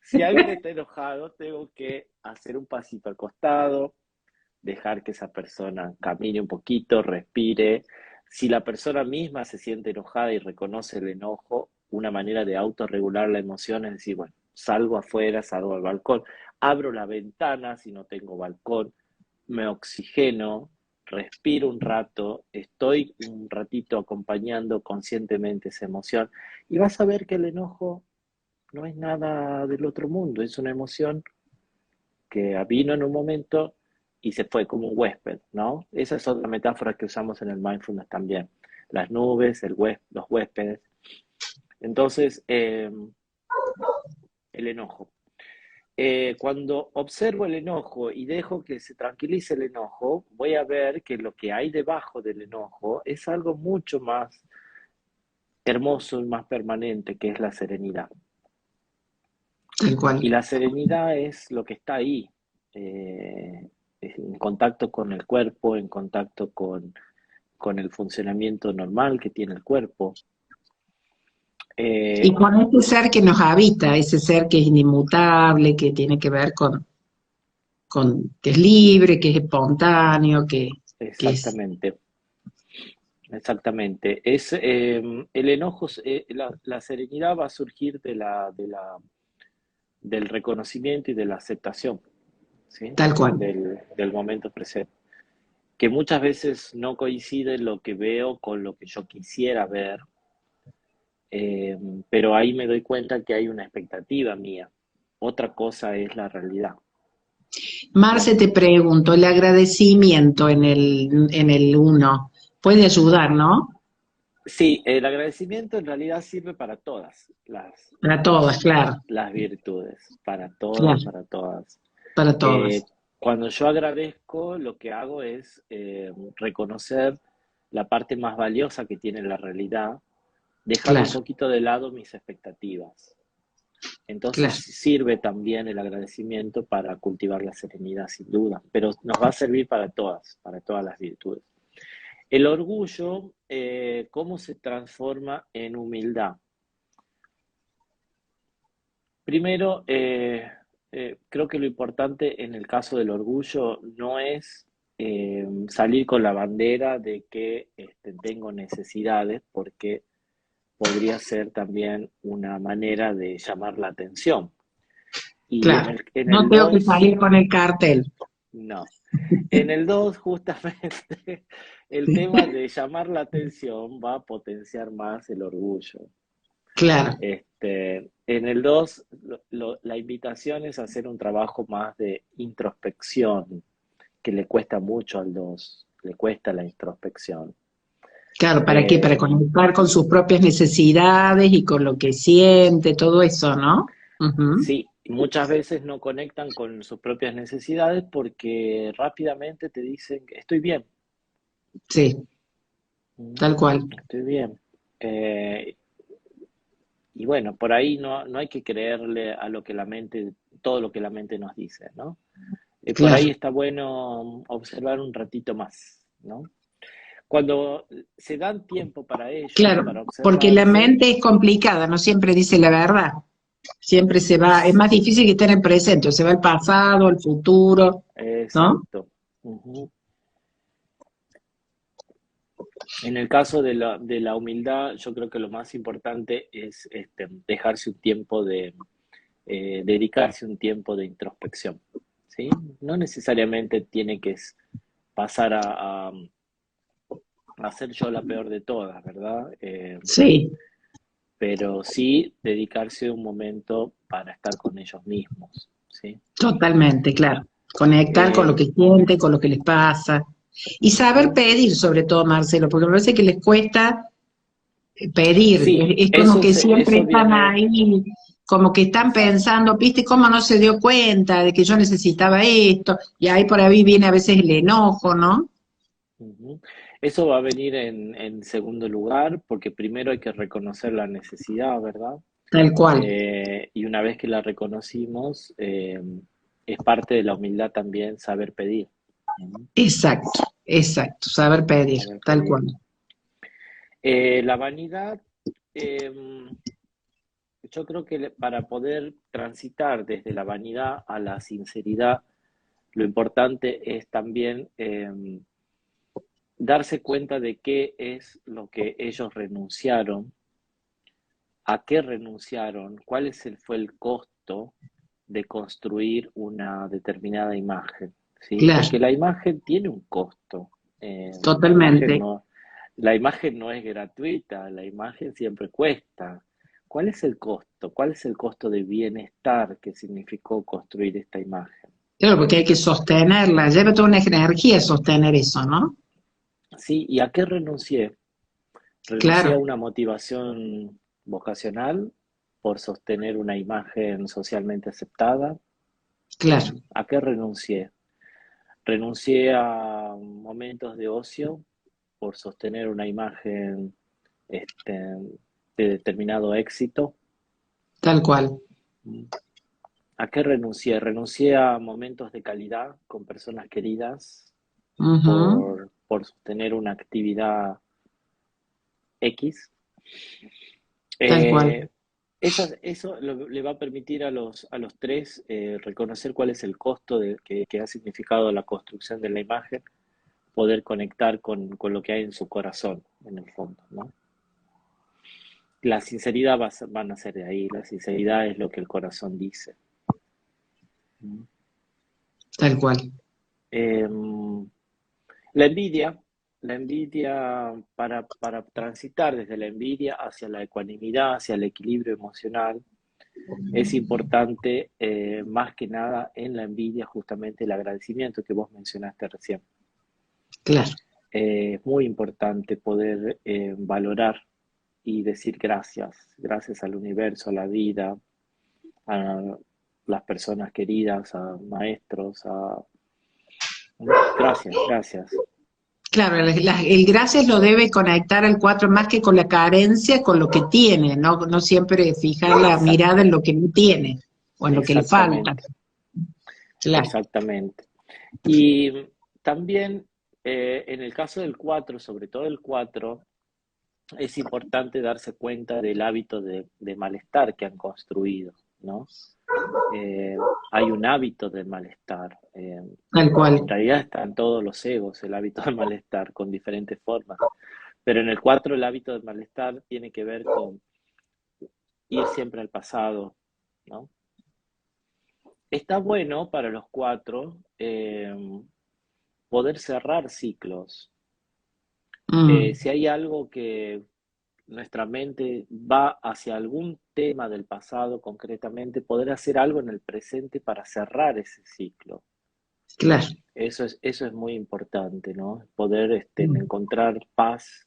Si alguien está enojado, tengo que hacer un pasito al costado, dejar que esa persona camine un poquito, respire. Si la persona misma se siente enojada y reconoce el enojo, una manera de autorregular la emoción es decir, bueno, salgo afuera, salgo al balcón, abro la ventana si no tengo balcón, me oxigeno, respiro un rato, estoy un ratito acompañando conscientemente esa emoción y vas a ver que el enojo no es nada del otro mundo, es una emoción que vino en un momento y se fue como un huésped, ¿no? Esa es otra metáfora que usamos en el mindfulness también. Las nubes, los huéspedes. Entonces, el enojo. Cuando observo el enojo y dejo que se tranquilice el enojo, voy a ver que lo que hay debajo del enojo es algo mucho más hermoso y más permanente, que es la serenidad. Tal cual. Y la serenidad es lo que está ahí, eh, en contacto con el cuerpo, en contacto con el funcionamiento normal que tiene el cuerpo. Y Eh, con ese ser que nos habita, ese ser que es inimmutable, que tiene que ver que es libre, que es espontáneo, que es exactamente, exactamente. El enojo, la serenidad va a surgir del reconocimiento y de la aceptación, ¿sí? tal cual. Del momento presente. Que muchas veces no coincide lo que veo con lo que yo quisiera ver, eh, pero ahí me doy cuenta que hay una expectativa mía. Otra cosa es la realidad, ¿no? Marce, te pregunto, el agradecimiento en el uno puede ayudar, ¿no? Sí, el agradecimiento en realidad sirve para todas Para todas, claro, las virtudes, para todas, claro, para todas. para Eh, todas, Cuando yo agradezco, lo que hago es reconocer la parte más valiosa que tiene la realidad, dejando un claro, poquito de lado mis expectativas. Entonces claro. sirve también el agradecimiento para cultivar la serenidad, sin duda, pero nos va a servir para todas las virtudes. El orgullo, ¿cómo se transforma en humildad? Primero, creo que lo importante en el caso del orgullo no es salir con la bandera de que tengo necesidades, porque podría ser también una manera de llamar la atención. Y Claro, en no el tengo que 2 salir con el cartel. no. En el 2 justamente, el tema de llamar la atención va a potenciar más el orgullo. Claro, En el 2 la invitación es a hacer un trabajo más de introspección, que le cuesta mucho al 2, le cuesta la introspección. claro, ¿para qué? Para Eh, conectar con sus propias necesidades y con lo que siente, todo eso, ¿no? Ujú. sí, muchas veces no conectan con sus propias necesidades porque rápidamente te dicen, estoy bien, Sí, tal cual. estoy bien. Eh, y bueno, por ahí no hay que creerle a lo que la mente, todo lo que la mente nos dice, ¿no? Por ahí Claro, está bueno observar un ratito más, ¿no? Cuando se dan tiempo para ello, claro, para porque la observarse, mente es complicada, no siempre dice la verdad. Siempre se va, es más difícil que estar en el presente, o se va al pasado, al futuro, ¿no? exacto. Ujú. En el caso de la humildad, yo creo que lo más importante es dejarse un tiempo dedicarse un tiempo de introspección, ¿sí? No necesariamente tiene que pasar a ser yo la peor de todas, ¿verdad? Sí, Pero sí dedicarse un momento para estar con ellos mismos, ¿sí? totalmente, claro. Conectar con lo Eh, que siente, con lo que les pasa. Y saber ujú. pedir, sobre todo, Marcelo, porque me parece que les cuesta pedir. Sí, Es como que siempre eso están viene, ahí, como que están exacto. pensando, ¿viste cómo no se dio cuenta de que yo necesitaba esto? Y ahí por ahí viene a veces el enojo, ¿no? Ujú. Eso va a venir en segundo lugar, porque primero hay que reconocer la necesidad, ¿verdad? Tal cual. Y una vez que la reconocimos, es parte de la humildad también saber pedir. Ujú. Exacto, exacto, saber pedir, Saber tal pedir. cual. La vanidad, eh, yo creo que para poder transitar desde la vanidad a la sinceridad, lo importante es también darse cuenta de qué es lo que ellos renunciaron, a qué renunciaron, fue el costo de construir una determinada imagen, ¿sí? Claro, Porque la imagen tiene un costo. La imagen totalmente. no, la imagen no es gratuita, la imagen siempre cuesta. ¿Cuál es el costo? ¿Cuál es el costo de bienestar que significó construir esta imagen? Claro, porque hay que sostenerla, lleva toda una energía sostener eso, ¿no? Sí, ¿y a qué renuncié? Renuncié a Claro, una motivación vocacional por sostener una imagen socialmente aceptada. claro, ¿A qué renuncié? Renuncié a momentos de ocio por sostener una imagen este, de determinado éxito. tal cual. ¿A qué renuncié? Renuncié a momentos de calidad con personas queridas Ujú, por sostener una actividad X. tal cual. Eh, eso le va a permitir a los tres reconocer cuál es el costo que ha significado la construcción de la imagen, poder conectar con lo que hay en su corazón, en el fondo, ¿no? La sinceridad va a nacer de ahí, la sinceridad es lo que el corazón dice. Tal cual. Eh, la envidia, la envidia para transitar desde la envidia hacia la ecuanimidad, hacia el equilibrio emocional, es importante más que nada en la envidia justamente el agradecimiento que vos mencionaste recién. Claro. Es muy importante poder valorar y decir gracias, gracias al universo, a la vida, a las personas queridas, a maestros, a... Gracias, gracias. Claro, el gracias lo debe conectar al cuatro más que con la carencia, con lo que tiene, no, no siempre fijar la mirada en Exacto, lo que no tiene o en lo que le falta. exactamente, Claro. exactamente. Y también en el caso del 4, sobre todo el 4, es importante darse cuenta del hábito de malestar que han construido, ¿no? Hay un hábito de malestar. Tal En cual. realidad están todos los egos, el hábito de malestar, con diferentes formas. Pero en el 4 el hábito de malestar tiene que ver con ir siempre al pasado, ¿no? Está bueno para los 4 poder cerrar ciclos. Mm, Si hay algo que nuestra mente va hacia algún tema del pasado concretamente, poder hacer algo en el presente para cerrar ese ciclo. claro. Eso es muy importante, ¿no? Poder Mm, encontrar paz.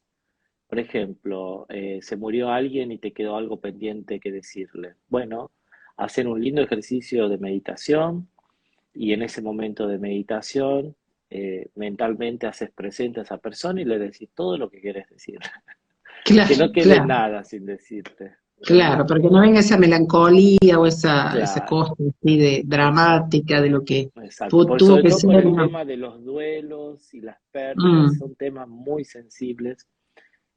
Por ejemplo, se murió alguien y te quedó algo pendiente que decirle. Bueno, hacer un lindo ejercicio de meditación y en ese momento de meditación mentalmente haces presente a esa persona y le decís todo lo que quieres decir. Que claro, no quede claro, nada sin decirte. claro, para que no venga esa melancolía o esa Claro, cosa así de exacto, dramática de lo que exacto. tuvo Sobre que todo por ser, el ¿no? tema de los duelos y las pérdidas, Mm, son temas muy sensibles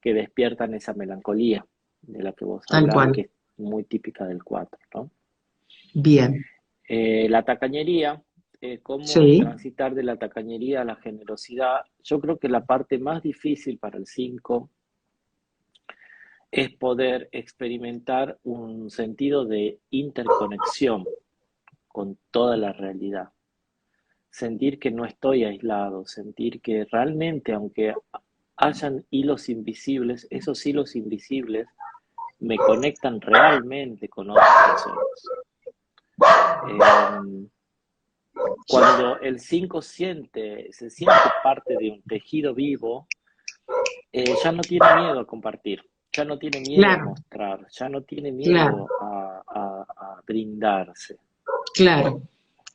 que despiertan esa melancolía de la que vos tal hablabas, cual. que es muy típica del 4, ¿no? Bien. La tacañería, cómo Sí. transitar de la tacañería a la generosidad. Yo creo que la parte más difícil para el 5 es poder experimentar un sentido de interconexión con toda la realidad. Sentir que no estoy aislado, sentir que realmente, aunque hayan hilos invisibles, esos hilos invisibles me conectan realmente con otras personas. Eh, Cuando el 5 se siente parte de un tejido vivo, ya no tiene miedo a compartir, ya no tiene miedo a Claro, mostrar, ya no tiene claro. miedo brindarse, Claro,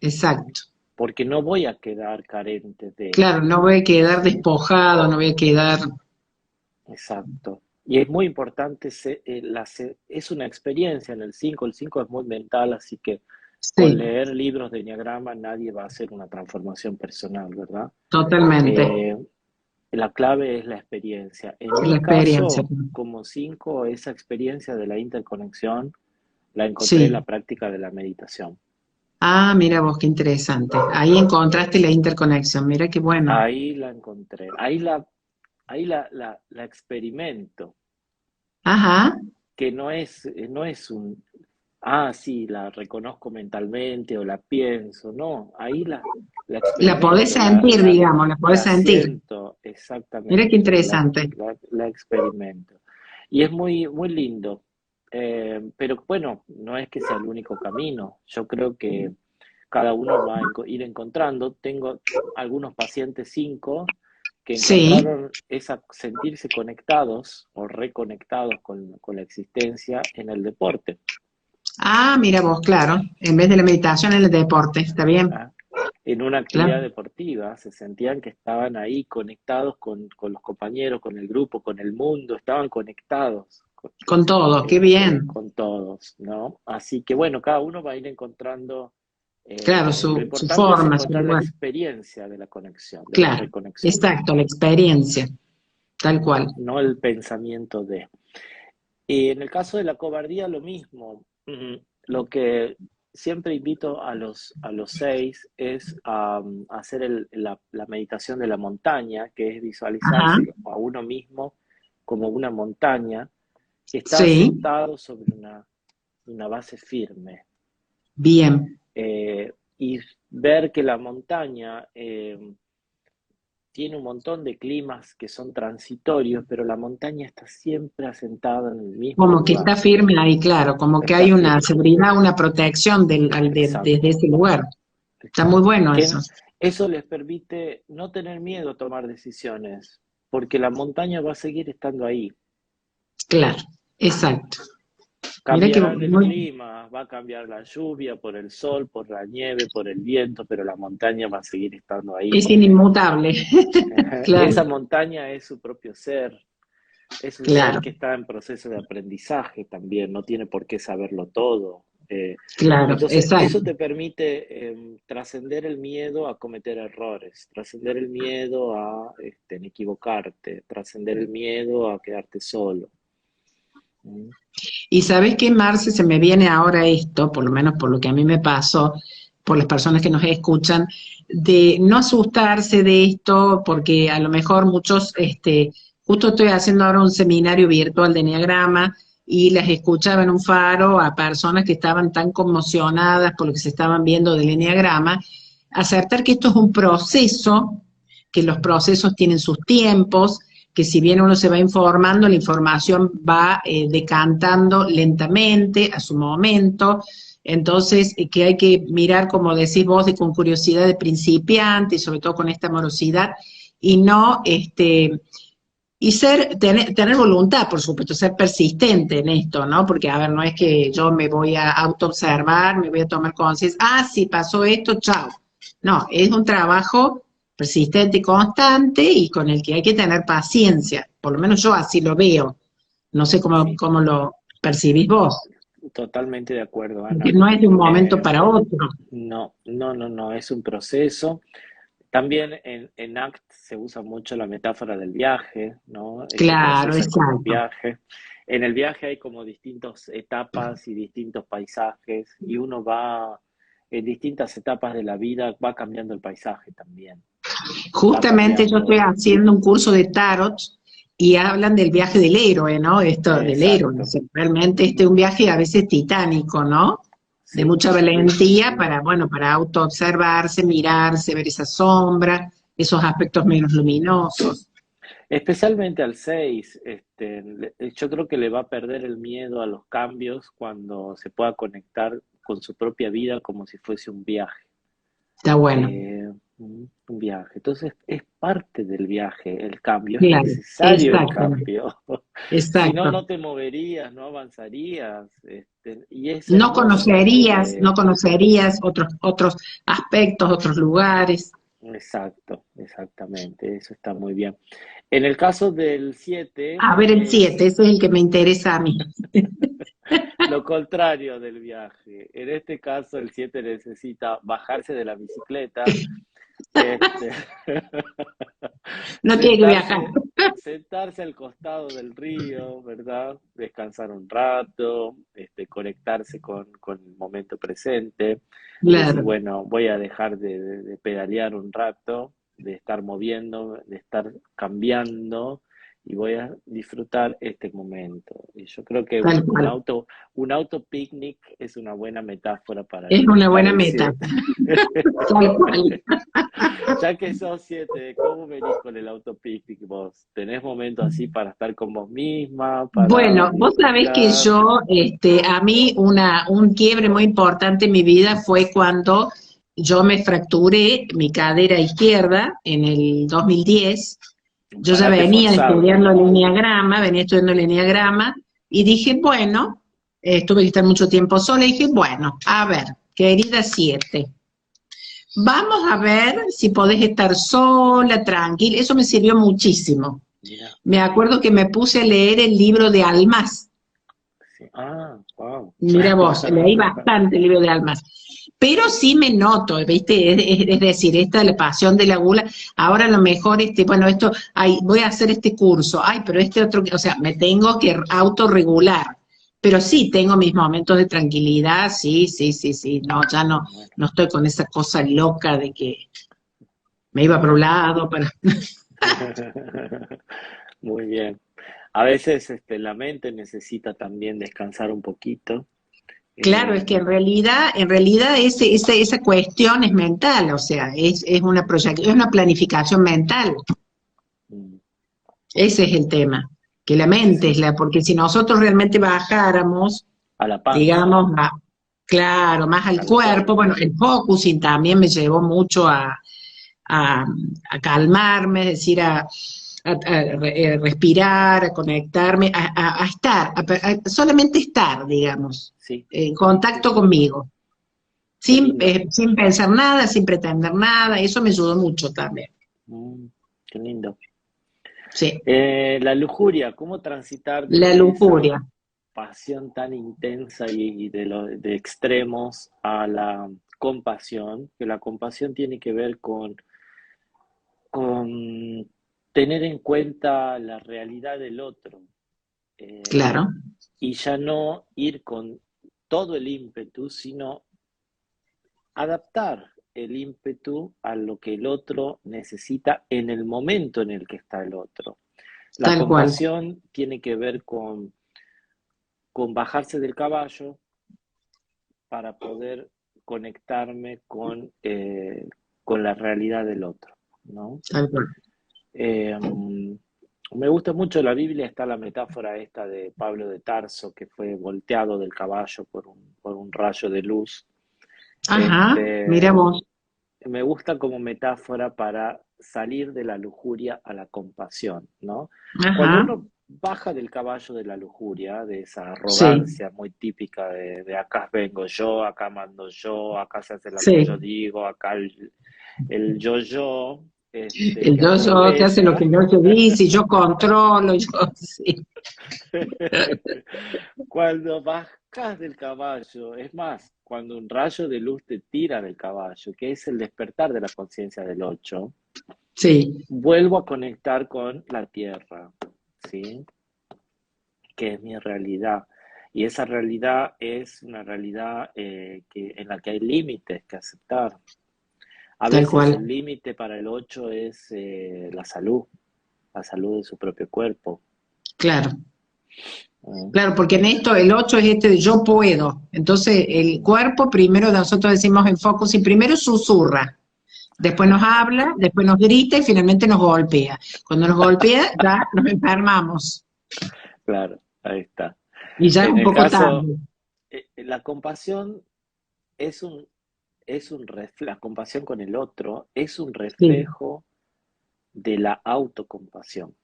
exacto. porque no voy a quedar carente de, Claro, no voy a quedar ¿sí? despojado, no voy a quedar... Exacto. Y es muy importante, es una experiencia en el 5 es muy mental, así que con Sí, leer libros de Enneagrama nadie va a hacer una transformación personal, ¿verdad? totalmente. Eh, la clave es la experiencia. En La mi experiencia. caso, como 5, esa experiencia de la interconexión la encontré en la Sí. práctica de la meditación. Ah, mira vos, qué interesante. Ahí encontraste la interconexión, mira qué bueno. Ahí la encontré, ahí la experimento, Ajá, que no es sí, la reconozco mentalmente o la pienso, no, ahí la la podés experimento, sentir, digamos, la podés la sentir. siento Mira qué exactamente, interesante. la experimento. Y es muy, muy lindo. Pero bueno, no es que sea el único camino. Yo creo que cada uno va a ir encontrando. Tengo algunos pacientes 5 que Sí. encontraron sentirse conectados o reconectados con la existencia en el deporte. Ah, mira vos, claro. En vez de la meditación, el deporte, está bien. ¿Ah? En una actividad Claro. deportiva se sentían que estaban ahí conectados con los compañeros, con el grupo, con el mundo, estaban conectados Con todo, qué bien. con todos, ¿no? Así que bueno, cada uno va a ir encontrando, Claro, lo su importante es forma, su encontrar la lugar. experiencia de la conexión, de la Claro, reconexión, exacto, la experiencia, tal cual. no el pensamiento de. Y en el caso de la cobardía, lo mismo. Lo que siempre invito a los 6 es a hacer la meditación de la montaña, que es Ajá, visualizarse a uno mismo como una montaña que está sí, asentado sobre una base firme. bien. Y ver que la montaña tiene un montón de climas que son transitorios, pero la montaña está siempre asentada en el mismo Como que está lugar. firme ahí, claro, como que Está hay una firme. seguridad, una protección desde Exacto, ese lugar. Está muy exacto. bueno eso. Eso les permite no tener miedo a tomar decisiones, porque la montaña va a seguir estando ahí. Claro, exacto. Mira que Cambiarán el muy, clima, va a cambiar la lluvia por el sol, por la nieve, por el viento, pero la montaña va a seguir estando ahí. es inmutable. Esa Claro, montaña es su propio ser, es un ser claro, que está en proceso de aprendizaje también, no tiene por qué saberlo todo. claro, Entonces, eso exacto. te permite trascender el miedo a cometer errores, trascender el miedo a equivocarte, trascender el miedo a quedarte solo. ¿Mm? Y sabes qué, Marce, se me viene ahora esto, por lo menos por lo que a mí me pasó, por las personas que nos escuchan, de no asustarse de esto, porque a lo mejor muchos, justo estoy haciendo ahora un seminario virtual de Enneagrama y las escuchaba en un faro a personas que estaban tan conmocionadas por lo que se estaban viendo del Enneagrama, acertar que esto es un proceso, que los procesos tienen sus tiempos, que si bien uno se va informando, la información va decantando lentamente a su momento, entonces que hay que mirar, como decís vos, con curiosidad de principiante y sobre todo con esta amorosidad, y no, y tener voluntad, por supuesto, ser persistente en esto, ¿no? Porque, a ver, no es que yo me voy a autoobservar, me voy a tomar conciencia, sí, pasó esto, chao. No, es un trabajo persistente y constante y con el que hay que tener paciencia. Por lo menos yo así lo veo. No sé Sí, cómo lo percibís vos, totalmente de acuerdo, porque Ana. no es de un momento Eh, para otro. no, no, no, no, es un proceso. También en ACT se usa mucho la metáfora del viaje, ¿no? Este Claro, proceso es como un exacto. viaje. En el viaje hay como distintas etapas y distintos paisajes y uno va en distintas etapas de la vida, va cambiando el paisaje también, va Justamente yo estoy cambiando. haciendo un curso de tarot y hablan del viaje del héroe, ¿no? Esto del héroe. O Exacto, sea, realmente este es un viaje a veces titánico, ¿no? De sí, mucha sí, sí, valentía sí. para, bueno, para autoobservarse, mirarse, ver esa sombra, esos aspectos menos luminosos. Especialmente al 6, yo creo que le va a perder el miedo a los cambios cuando se pueda conectar con su propia vida como si fuese un viaje. Está bueno. Eh, Un viaje. Entonces es parte del viaje el cambio, es Claro, necesario el exactamente, cambio. Si no, exacto. no te moverías, no avanzarías. Y es No hermoso conocerías, no porque, conocerías otros aspectos, otros lugares. exacto, exactamente, eso está muy bien. En el caso del 7 A ver, el es 7, ese es el que me interesa a mí. lo contrario del viaje. En este caso, el 7 necesita bajarse de la bicicleta, este, No tiene que viajar. sentarse al costado del río, ¿verdad? Descansar un rato, conectarse con el momento presente y decir, Claro, bueno, voy a dejar de pedalear un rato, de estar moviendo, de estar cambiando y voy a disfrutar este momento. Y yo creo que tal cual. un auto picnic es una buena metáfora Es una para buena el meta. 7. Tal cual. Ya que sos 7, ¿cómo venís con el autopicnic vos? ¿Tenés momentos así para estar con vos misma, para Bueno, vos sabés que disfrutar? yo, a mí un quiebre muy importante en mi vida fue cuando yo me fracturé mi cadera izquierda en el 2010. Un Yo ya parate venía forzado. estudiando el enneagrama, venía estudiando el enneagrama y dije, bueno, tuve que estar mucho tiempo sola y dije, bueno, a ver, querida 7, vamos a ver si podés estar sola, tranquila. Eso me sirvió muchísimo. Mira, Me acuerdo que me puse a leer el libro de Almaz. sí. Ah, wow. Mira vos, leí bastante el libro de Almas. Pero sí me noto, ¿viste? Es decir, esta de la pasión de la gula, ahora a lo mejor, bueno, esto, ay, voy a hacer este curso, ay, pero este otro, o sea, me tengo que autorregular. Pero sí, tengo mis momentos de tranquilidad, sí, sí, sí, sí, no, ya no, Bueno. no estoy con esa cosa loca de que me iba para un lado, para... Muy bien. A veces la mente necesita también descansar un poquito. Claro, es que Eh, en realidad esa cuestión es mental, o sea, es una es una planificación mental. mm, Ese es el tema, que la mente es sí, porque si nosotros realmente bajáramos, a la panza, digamos, claro, más al al cuerpo, bueno, cuerpo. el focusing también me llevó mucho a, a calmarme, es decir, respirar, a conectarme, a estar, solamente estar, digamos, Sí, en sí, sí, contacto sí. conmigo, Qué lindo. sin pensar nada, sin pretender nada, eso me ayudó mucho también. Mm, qué lindo. Sí, La lujuria, ¿cómo transitar la desde esa lujuria, pasión tan intensa y de extremos a la compasión? Que la compasión tiene que ver con tener en cuenta la realidad del otro, eh, claro, y ya no ir con todo el ímpetu, sino adaptar el ímpetu a lo que el otro necesita en el momento en el que está el otro. La tal cual. compasión tiene que ver con bajarse del caballo para poder conectarme con la realidad del otro, ¿no? Tal cual. Eh, Me gusta mucho la Biblia, está la metáfora esta de Pablo de Tarso, que fue volteado del caballo por un rayo de luz. Ajá, mira Este, vos. Me gusta como metáfora para salir de la lujuria a la compasión, ¿no? Cuando Ajá, uno baja del caballo de la lujuria, de esa sí, arrogancia muy típica de acá vengo yo, acá mando yo, acá se hace lo que yo sí. digo, acá el yo, El que yo se hace lo que aprovecha. yo te dice, y yo controlo, yo sí. Cuando bajas del caballo, es más, cuando un rayo de luz te tira del caballo, que es el despertar de la conciencia del 8, Sí, vuelvo a conectar con la tierra, ¿sí? Que es mi realidad. Y esa realidad es una realidad en la que hay límites que aceptar. A tal veces cual. el límite para el 8 es la salud de su propio cuerpo. Claro, ¿No? claro, porque en esto el 8 es este de yo puedo. Entonces, el Ujú. cuerpo primero nosotros decimos en focus y primero susurra, después nos habla, después nos grita y finalmente nos golpea. Cuando nos golpea, ya nos enfermamos Claro, ahí está. y ya es En un el poco caso, tarde. la compasión es la compasión con el otro es un Sí, reflejo de la autocompasión.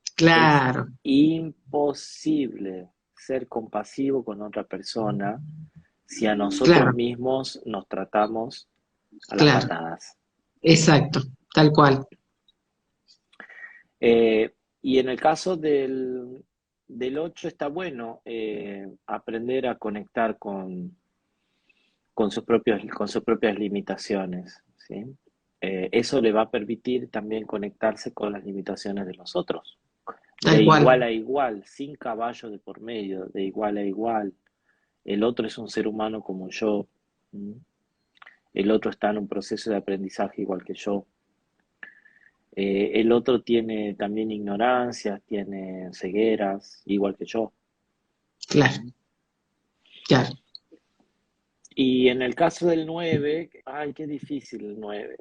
Es claro, imposible ser compasivo con otra persona si a nosotros claro, mismos nos tratamos a las claro, patadas. exacto, tal cual, Eh, y en el caso del 8 está bueno aprender a conectar con sus propias limitaciones, ¿sí? Eso le va a permitir también conectarse con las limitaciones de los otros, de tal igual cual. a igual, sin caballo de por medio, de igual a igual. El otro es un ser humano como yo, ¿sí? El otro está en un proceso de aprendizaje igual que yo. El otro tiene también ignorancias, tiene cegueras, igual que yo. Claro, claro. Y en el caso del 9, ay, qué difícil el 9.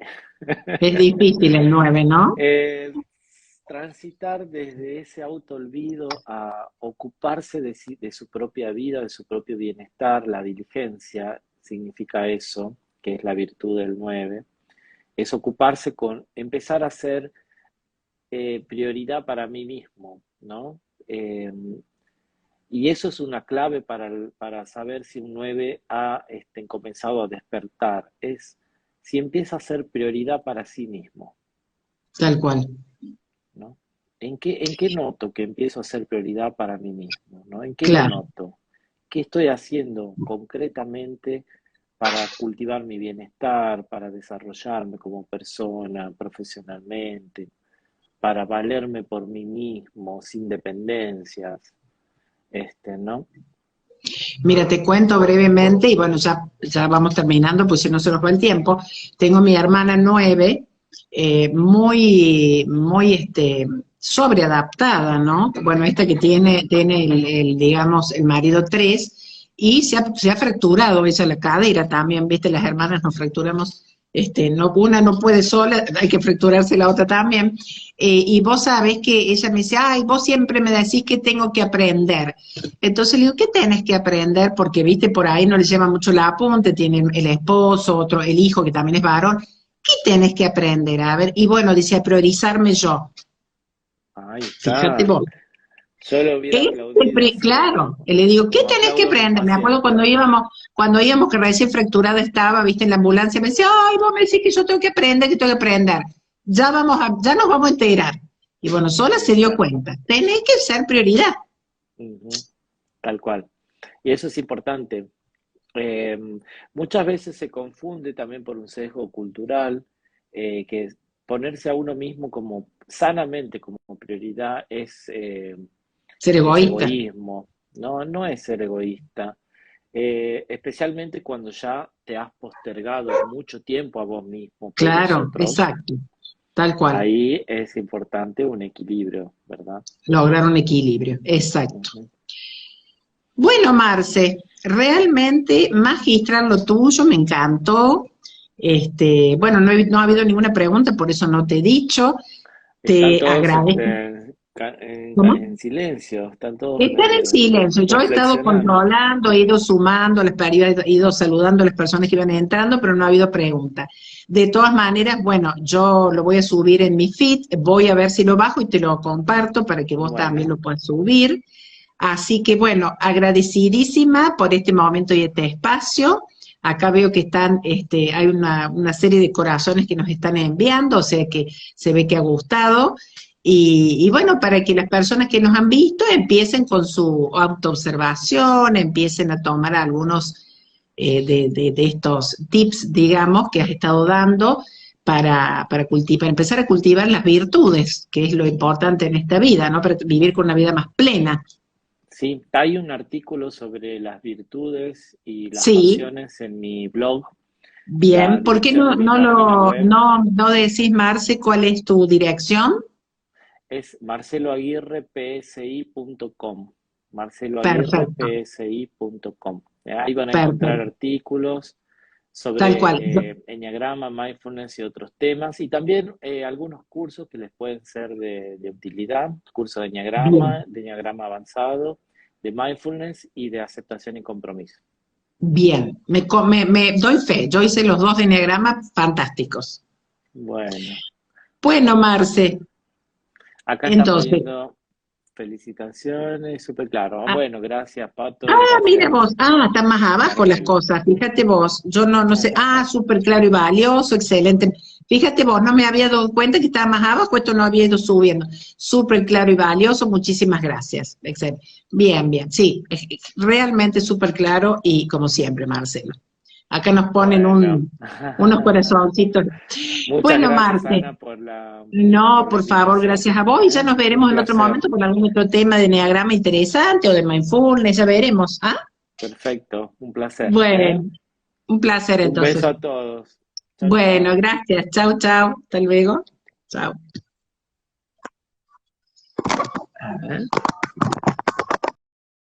Es difícil el 9, ¿no? Eh, transitar desde ese autoolvido a ocuparse de su propia vida, de su propio bienestar, la diligencia, significa eso, que es la virtud del 9, es ocuparse con, empezar a ser prioridad para mí mismo, ¿no? Eh, y eso es una clave para saber si un 9 ha comenzado a despertar, es si empieza a ser prioridad para sí mismo, Tal cual. ¿no? ¿En qué noto que empiezo a ser prioridad para mí mismo, ¿no? ¿En qué lo Claro. noto? ¿Qué estoy haciendo concretamente para cultivar mi bienestar, para desarrollarme como persona, profesionalmente, para valerme por mí mismo, sin dependencias, ¿no? Mira, te cuento brevemente, y bueno, ya vamos terminando, pues si no se nos va el tiempo. Tengo mi hermana 9, muy sobreadaptada, ¿no? Bueno, esta que tiene digamos, el marido 3, y se ha fracturado ella la cadera también, viste, las hermanas nos fracturamos, no, una no puede sola, hay que fracturarse la otra también. Y vos sabés que ella me dice, ay, vos siempre me decís que tengo que aprender. Entonces le digo, ¿qué tenés que aprender? Porque, viste, por ahí no le lleva mucho la apunte, tienen el esposo, otro, el hijo que también es varón. ¿Qué tenés que aprender? A ver, y bueno, dice, a priorizarme yo. Ahí Fíjate está. vos. Yo lo hubiera aplaudido así. Claro, le digo, ¿qué Como tenés que aplaudo a mis aprender? Me acuerdo pacientes. cuando íbamos que recién fracturada estaba, viste, en la ambulancia, me decía, ay, vos me decís que yo tengo que aprender, que tengo que aprender. Ya nos vamos a enterar. Y bueno, sola se dio Exacto. cuenta. Tenés que ser prioridad. Ujú. Tal cual. Y eso es importante. Eh, muchas veces se confunde también por un sesgo cultural, que ponerse a uno mismo como sanamente como prioridad Ser es egoísta. egoísmo. No, no es ser egoísta. Especialmente cuando ya te has postergado mucho tiempo a vos mismo por los Claro, otros, exacto. Tal cual. ahí es importante un equilibrio, ¿verdad? Lograr un equilibrio, exacto. Ujú. Bueno, Marce, realmente magistral lo tuyo, me encantó. Bueno, no ha habido ninguna pregunta, por eso no te he dicho. Están Te todos agradezco. ¿Cómo? en silencio, están todos Están en silencio. Yo he estado reflexionando. controlando, he ido sumando, he ido saludando a las personas que iban entrando, pero no ha habido pregunta. De todas maneras, bueno, yo lo voy a subir en mi feed, voy a ver si lo bajo y te lo comparto para que vos también Bueno, lo puedas subir. Así que bueno, agradecidísima por este momento y este espacio. Acá veo que hay una serie de corazones que nos están enviando, o sea que se ve que ha gustado. Y bueno, para que las personas que nos han visto empiecen con su autoobservación, empiecen a tomar algunos de estos tips, digamos, que has estado dando para empezar a cultivar las virtudes, que es lo importante en esta vida, ¿no? Para vivir con una vida más plena. sí, hay un artículo sobre las virtudes y las Sí, pasiones en mi blog. La bien. ¿Por qué dirección de mi página web no decís, Marce, cuál es tu dirección? es marceloaguirrepsi.com. Perfecto, Marceloaguirrepsi.com. Ahí van a encontrar perfecto. artículos Tal cual. sobre Enneagrama, mindfulness y otros temas, y también algunos cursos que les pueden ser de utilidad, curso Bien. de Enneagrama avanzado, de mindfulness y de aceptación y compromiso. Bien, me doy fe, yo hice los dos enneagramas fantásticos. Bueno, Bueno, Marce, acá están entonces, poniendo felicitaciones, súper claro. ah, Bueno, gracias, Pato, mira vos, gracias, están más abajo las Marcela. cosas, fíjate vos, yo no sé, Acá está. súper claro y valioso, excelente. Fíjate vos, no me había dado cuenta que estaba más abajo, esto no había ido subiendo. Súper claro y valioso, muchísimas gracias. Excelente. Bien, bien, sí, realmente súper claro y como siempre, Marcelo. Acá nos ponen Bueno. unos corazoncitos. Muchas Bueno, gracias, Marce, Ana, no, por la por favor, invitación. gracias a vos y ya ¿Eh? nos Un veremos en otro placer. momento con algún otro tema de enneagrama interesante o de mindfulness, ya veremos. Perfecto, un placer. ¿Eh? Bueno, un placer Un beso entonces. a todos. Chau, Bueno, chau. gracias. Chao, chao. Hasta luego. Chao. A ver.